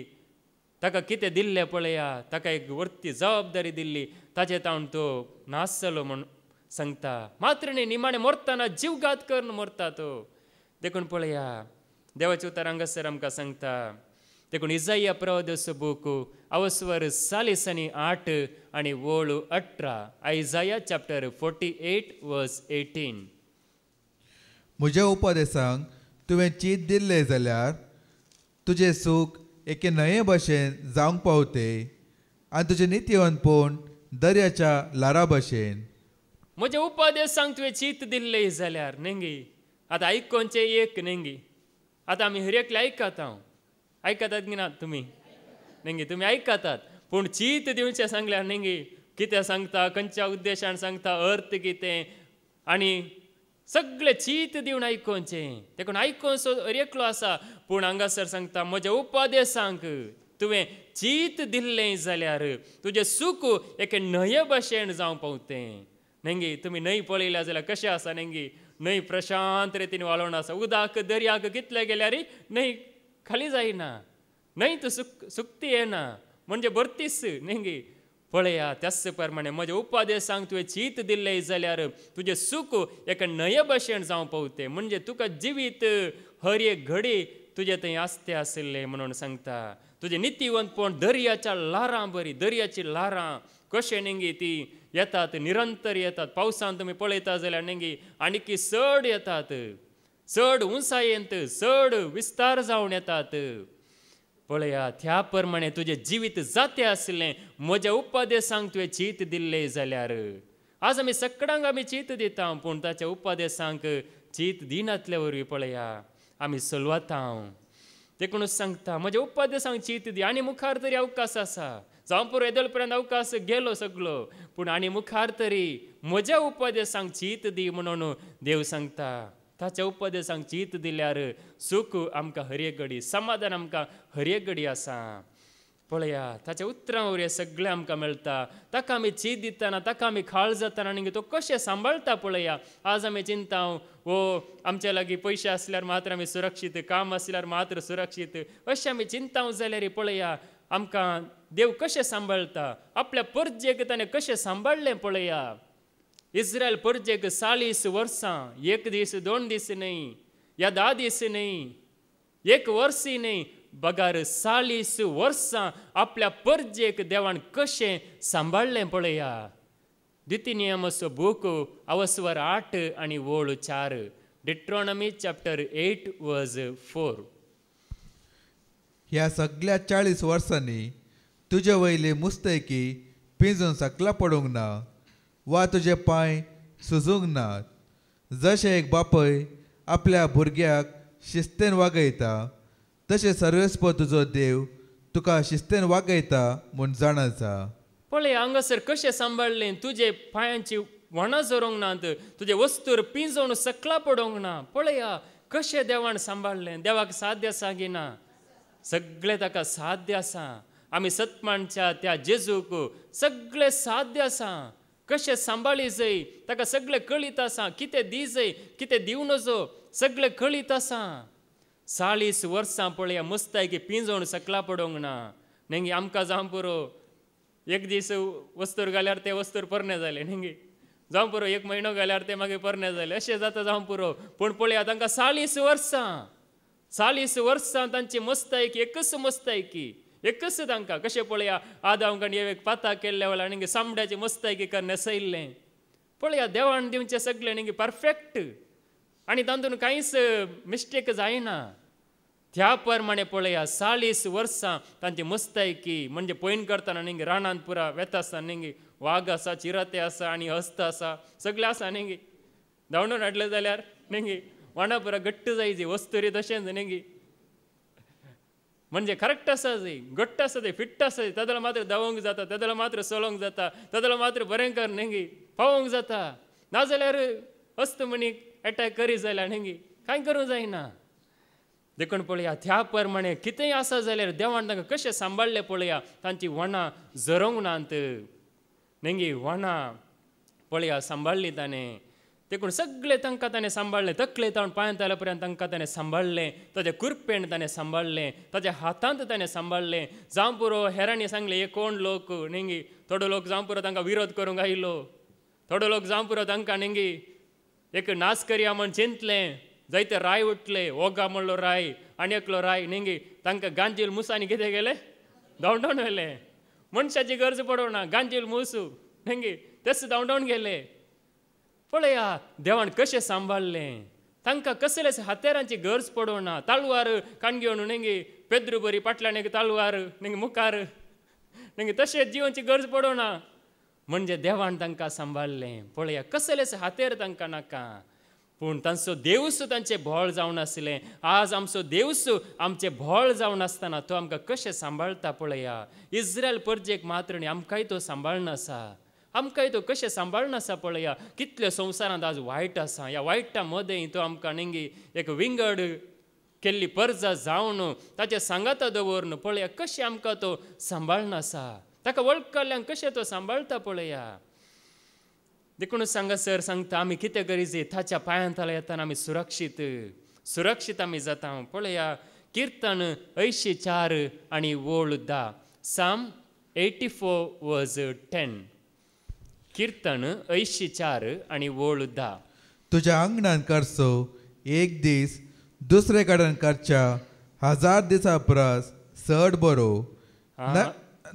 ताका कितें दिल्लें पळया, ताका एक वर्ती जबाबदारी दिल्ली, ताचे तावन तो नासलो म्हण सांगता. मात्र न्ही, निमाणें मरतना जीवघात करून मरता तो. देखून पळया, देवाचें उतर हांगासर आमकां सांगता. देखून इजाया प्रवादीचो बूक अवस्वर 8 आनी वोळू 18. आयजाया चॅप्टर 48 वर्स 18. म्हज्या उपदेशांक तुवें चीत दिल्लें जाल्यार तुजें सूख एके न्हये भशेन जावंक पावते आनी तुजें नित्यवंतपण दर्याच्या लारा भशेन. म्हजे उपदेशांक तुवें चीत दिल्लें जाल्यार नेंगी आतां आयकोनचें एक नेंगी. आतां आमी हर एकले आयकतात की ना तुमी नेंगी, तुमी आयकतात. पूण चीत दिवचें सांगल्यार नेंगी कितें सांगता, खंयच्या उद्देशान सांगता, अर्थ कितें, आनी सगळें चीत दिवन आयकोनचें. देखून आयकोन हर एकलो आसा. पूण हांगासर सांगता म्हज्या उपदेशांक तुवें चीत दिल्लें जाल्यार तुजें सूख एके न्हंये भशेन जावं पावतें. नेंगी तुमी न्हंय पळयल्या जाल्यार कशें आसा नेंगी, न्हंय प्रशांत रितीन वालोवन आसा. उदक दर्याक कितले गेल्यार न्हंय खाली जायना, न्हंयत सुकती येना, म्हणजे भरतीस नेंगी. पळया, त्याच प्रमाणे म्हज्या उपदेशांक तुवें चीत दिल्लें जाल्यार तुजें सूख एका न्हंये भशेन जावं पावतें. म्हणजे तुका जिवीत हर एक घडी तुजें थंय आसतें आसलें म्हणून सांगता. तुजें नित्यवंतपण दर्याच्या लारां बरी. दर्याची लारां कशें नेंगी ती येतात, निरंतर येतात. पावसान तुमी पळयता जाल्यार नेंगी आनीक चड येतात, चड उंचायेंत चड विस्तार जावन येतात. पळया, त्या प्रमाणे तुजें जिवीत जातें आसलें म्हज्या उपदेशांक तुवें चीत दिल्लें जाल्यार. आज आमी सगळ्यांक आमी चीत दिता, पूण ताच्या उपदेशांक चीत दिनातले वरवीं पळया आमी सलवता. देखूनच सांगता म्हज्या उपदेशांक चीत दी. आनी मुखार तरी अवकाश आसा. जावं पुरो येदल पर्यंत अवकाश गेलो सगळो, पूण आनी मुखार तरी म्हज्या उपदेशांक चीत दी म्हणून देव सांगता. ताच्या उपदेशांक चीत दिल्यार सूख आमकां हर एक घडी, समाधान आमकां हर एक घडी आसा. पळया, ताच्या उतरां वरवीं सगळें आमकां मेळटा. ताका आमी चीत दितना, ताका आमी खाळ जातना आनी तो कशें सांबाळटा पळया. आज आमी चिंता आमच्या लागीं पयशे आसल्यार मात्र आमी सुरक्षीत, काम आसल्यार मात्र सुरक्षीत, अशें आमी चिंता जाल्यार पळया आमकां देव कशें सांबाळटा. आपल्या परजेक ताणें कशें सांबाळलें पळया. इस्रायल परजेक 40 वर्सां, 1 दीस 2 दीस न्हय, या 10 दीस न्हय, 1 वर्सी न्हय, बगार 40 वर्सां आपल्या परजेक देवान कशें सांबाळलें पळया. द्वितीनियमचो बूक अवस्वर 8 आनी वोळ 4. डिट्रॉनॉमी चॅप्टर 8 वर्स 4. ह्या सगळ्या 40 वर्सांनी तुजे वयली मुस्तैकी पिंजून सकला पडूंक ना, वा तुजे पांय सुजूंक नात. जशें एक बापय आपल्या भुरग्याक शिस्तेन वागयता, तशें सर्वेस्प तुजो देव तुका शिस्तेन वागयता म्हूण जाणाचा. पळय हांगासर कशें सांबाळलें. तुजे पांयांची वणां जरोंक नात, तुजे वस्तूर पिंजोवन सकला पडोंक ना. पळया कशें देवान सांबाळलें. देवाक साध्य आसा की ना? सगळें ताका साध्य आसा. आमी सतमानच्या त्या जेजूक सगळें साध्य आसा. कशें सांबाळी जाय ताका सगळें कळीत आसा. कितें दी जाय, कितें दिवं नजो, सगळें कळीत आसा. 40 वर्सां पळया मुस्तायकी पिंजोवन सकला पडोंक ना. नेंगी आमकां जावं पुरो 1 दीस वस्तूर घाल्यार ते वस्तूर परणे जाले नेंगी, जावं पुरो 1 म्हयनो घाल्यार ते मागीर परणे जाले, अशें जाता जावं पुरो. पूण पळया तांकां 40 वर्सां तांची मस्तायकी एकच मस्तायकी, एकच तांकां. कशें पळया आदामकान एक पाता केल्ल्या वेळार नेंगी सामड्याची मस्तायकी करणे सैल्लें. पळया देवान दिवचें सगळें नेंगी परफेक्ट आनी तातूंत कांयच मिस्टेक जायना. त्या प्रमाणे पळया 40 वर्सां तांची मस्तायकी म्हणजे पयन करतना नेंगी रानांत पुरा वेता आसा नेंगी, वाग आसा, चिराते आसा आनी हस्त आसा, सगळें आसा नेंगी. धांवडून हाडलें जाल्यार नेंगी वांडा पुरा घट्ट जायची वस्तुरी तशेंच नेंगी, म्हणजे करेक्ट आसा जाय, घट्ट आसा जाय, फिट्ट आसा जाय. तेदला मात्र धांवोंक जाता, तेदला मात्र चलोंक जाता, तेदला मात्र बरें कर नेंगी पावोंक जाता. नाजाल्यार हस्त मनीक अटॅक करी जाल्यार नेंगी कांय करूंक जायना. देखून पळया त्या प्रमाणे कितेंय आसा जाल्यार देवान तांकां कशें सांबाळलें पळया. तांची वणां जरोंक नात नेंगी, वणां पळया सांबाळली ताणें. देखून सगळे तांकां ताणें सांबाळलें, तकले तावन पांयांतल्या पर्यंत तांकां ताणें सांबाळलें, ताच्या कुरपेन ताणें सांबाळलें, ताच्या हातांत ताणें सांबाळलें. जावं पुरो हेरांनी सांगलें हे कोण लोक न्ही, थोडो लोक जावं पुरो तांकां विरोध करूंक आयिल्लो, थोडो लोक जावं पुरो तांकां न्ही एक नाच करया म्हण चिंतलें. जायते राय उठले, ओगा म्हणलो राय, आनी एकलो राय न्ही तांकां गांजील मुसांनी कितें केलें, धांवडावन व्हेले. मनशाची गरज पडोना, गांजील मुसू न्ही तेच धांवडावन गेले. पळया देवान कशें सांबाळलें, तांकां कसलेच हातेरांची गरज पडोना. ताळवार काणग्योन न्ही पेद्रू बरी फाटल्यान एक ताळवार न्ही मुखार न्ही तशेंच जिवांची गरज पडोना. म्हणजे देवान तांकां सांबाळलें. पळया कसलेच हातेर तांकां नाका, पूण तांचो देवूस तांचें भोळ जावन आसलें. आज आमचो देवूस आमचें भोळ जावन आसतना तो आमकां कशें सांबाळटा पळया. इस्रायल परजेक मात्र न्ही आमकांय तो सांबाळना आसा, आमकांय तो कशें सांबाळना आसा पळया. कितले संवसारांत आज वायट आसा, ह्या वायटा मदें तो आमकां न्ही एक विंगड केल्ली परजा जावन ताचे सांगाता दवरून पळया कशें आमकां तो सांबाळना आसा. ताका वळखल्ल्यान कशें तो सांबाळटा पळया. देखून सांगासर सांगता आमी कितें गरजे ताच्या पांयांतले येताना आमी सुरक्षीत आमी जाता. पळया किर्तन 84 आनी वोळ 10, साम 84:10. किर्तन 84 आनी वोळ 10. तुज्या आंगणान करचो एक दीस दुसरे कडेन करच्या 1000 दिसां परस चड बरो.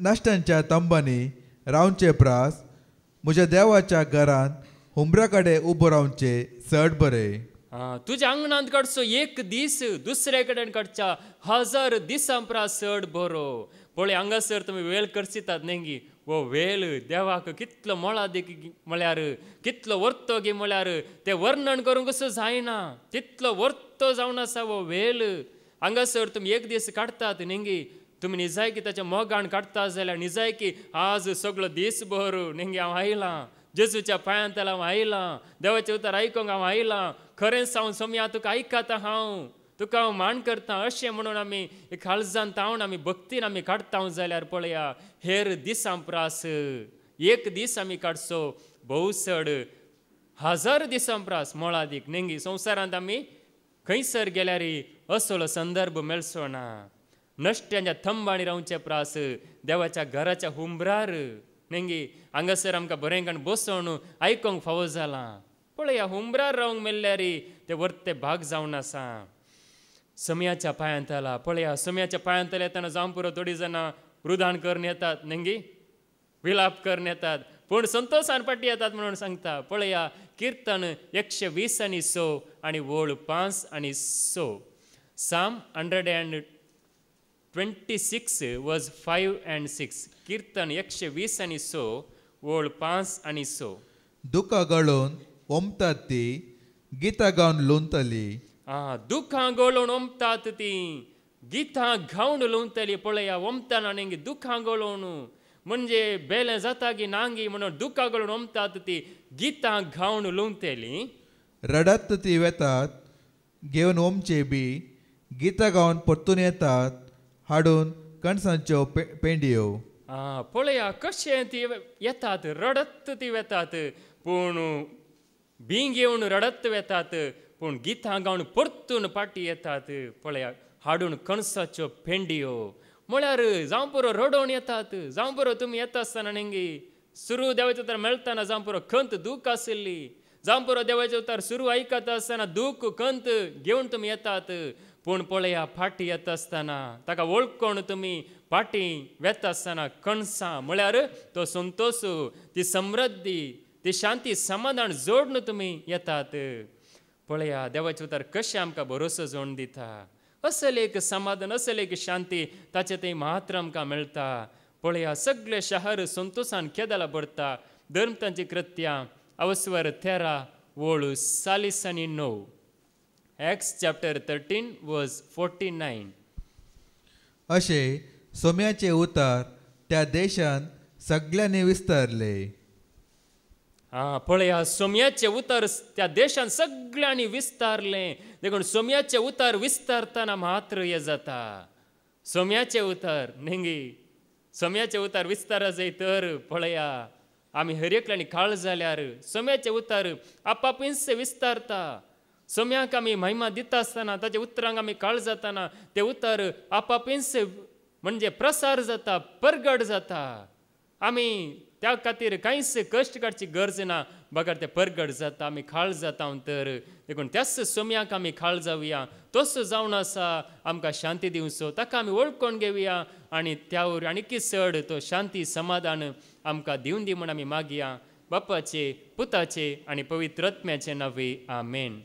नश्टांच्या तंबांनी रावचे प्रास म्हज्या देवाच्या घरांत हुंबरा कडेन उबो रावचे चड बरें. तुज्या आंगणांत काडचो एक दीस दुसरे कडेन काडच्या 1000 दिसां परस चड बरो. पळय हांगासर तुमी वेळ करचितात न्ही, वो वेळ देवाक कितलो मोळा दी म्हळ्यार कितलो वर्तो गे म्हळ्यार तें वर्णन करूंक कसो जायना. तितलो वर्तो जावन आसा वो वेळ. हांगासर तुमी एक दीस काडतात न्ही, तुमी निजाय की ताच्या मोगान काडटा जाल्यार निजाय की आज सगळो दीसभर न्ही हांव आयलां, जेजूच्या पांयांतला हांव आयलां, देवाचें उतर आयकोंक हांव आयलां, खरें सावन सोम्या तुका आयकता हांव, तुका हांव मान करता अशें म्हणून आमी एक काळजान तावन आमी भक्तीन आमी काडटा जाल्यार पळया हेर दिसां प्रास एक दीस आमी काडचो भोव चड 1000 दिसां प्रास मोळादीक न्ही. संवसारांत आमी खंयसर गेल्यार असलो संदर्भ मेळचो ना. नश्ट्यांच्या थंबांनी रावचे प्रास देवाच्या घराच्या हुंबरार न्ही. हांगासर आमकां बरें कण बसोन आयकोंक फावो जालां. पळया हुंबरार रावंक मेळ्ळ्यार ते वर्ते भाग जावन आसा. समयाच्या पांयांतला पळया समयाच्या पांयांतले येताना जावं पुरो थोडीं जाणां रुदान करून येतात न्ही, विलाप करून येतात, पूण संतोशान फाटी येतात म्हणून सांगता. पळया किर्तन 120 आनी 6 आनी वोळ 5 आनी 6. साम 126:5-6. किर्तन 120 आनी 6 वोळ 5 आनी 6. दुखां गळोवन ओमतात ती गितां गावन लोंतली. दुखां गळोवन ओमतात ती गितां गावन लोंतली. पळया ओमतना न्ही दुखां गळोवन म्हणजे बेलें जाता की नांगी म्हणून दुखां गळोवन ओमतात ती गितां गावन लोंतली. रडत ती वेतात घेवन ओमचे बी गितां गावन परतून येतात हाडून कणसांच्यो पेंडयो. पळया कशें ती येतात, रडत ती वेतात पूण बीं घेवन रडत वेतात पूण गितां गावन परतून फाटी येतात. पळया हाडून कणसाच्यो पेंडयो म्हळ्यार जावं पुरो रडोवन येतात. जावं पुरो तुमी येता आसतना न्ही सुरू देवाचें उतर मेळटाना जावं पुरो खंत दूख आशिल्ली, जावं पुरो देवाचें उतर सुरू आयकता आसतना दूख खंत घेवन तुमी येतात. पूण पळया फाटी येता आसतना ताका वळखून तुमी फाटी वेता आसतना कणसां म्हळ्यार तो संतोश, ती समृद्धी, ती शांती समाधान जोडून तुमी येतात. पळया देवाचें उतर कशें आमकां भरोसो जोडून दिता. असल एक समाधान, असल एक शांती ताचें थंय मात्र आमकां मेळटा. पळया सगळे शहर संतोशान केदाला भरता. धर्मतांची कृत्यां अवस्वर 13 वोळ 40 आनी 9. Acts chapter 13:49. अशें सोम्याचे उतार त्या देशांत सगळ्यांनी विस्तारले. पळया सोम्याचे उतार त्या देशांत सगळ्यांनी विस्तारले. देखून सोम्याचे उतार विस्तारतना मात्र हे जाता. सोम्याचे उतार न्ही सोम्याचे उतार विस्तार जाय तर पळया आमी हर एकल्यांनी काळ जाल्यार सोम्याचे उतर आपापींच विस्तारता. सोम्याक आमी महिमा दिता आसतना ताच्या उतरांक आमी काळ जाताना ते उतर आपापींच म्हणजे प्रसार जाता, परगट जाता. आमी त्या खातीर कांयच कश्ट काडची गरज ना, बगर ते परगट जाता, आमी खाळ जाता तर देखून त्याच सोम्याक आमी खाळ जावया. तसो जावन आसा आमकां शांती दिवचो, ताका आमी वळखून घेवया आनी त्या वयर आनीक चड तो शांती समाधान आमकां दिवन दी म्हूण आमी मागया. बापाचे, पुताचे आनी पवित्र आत्म्याचे नांवे आमेन.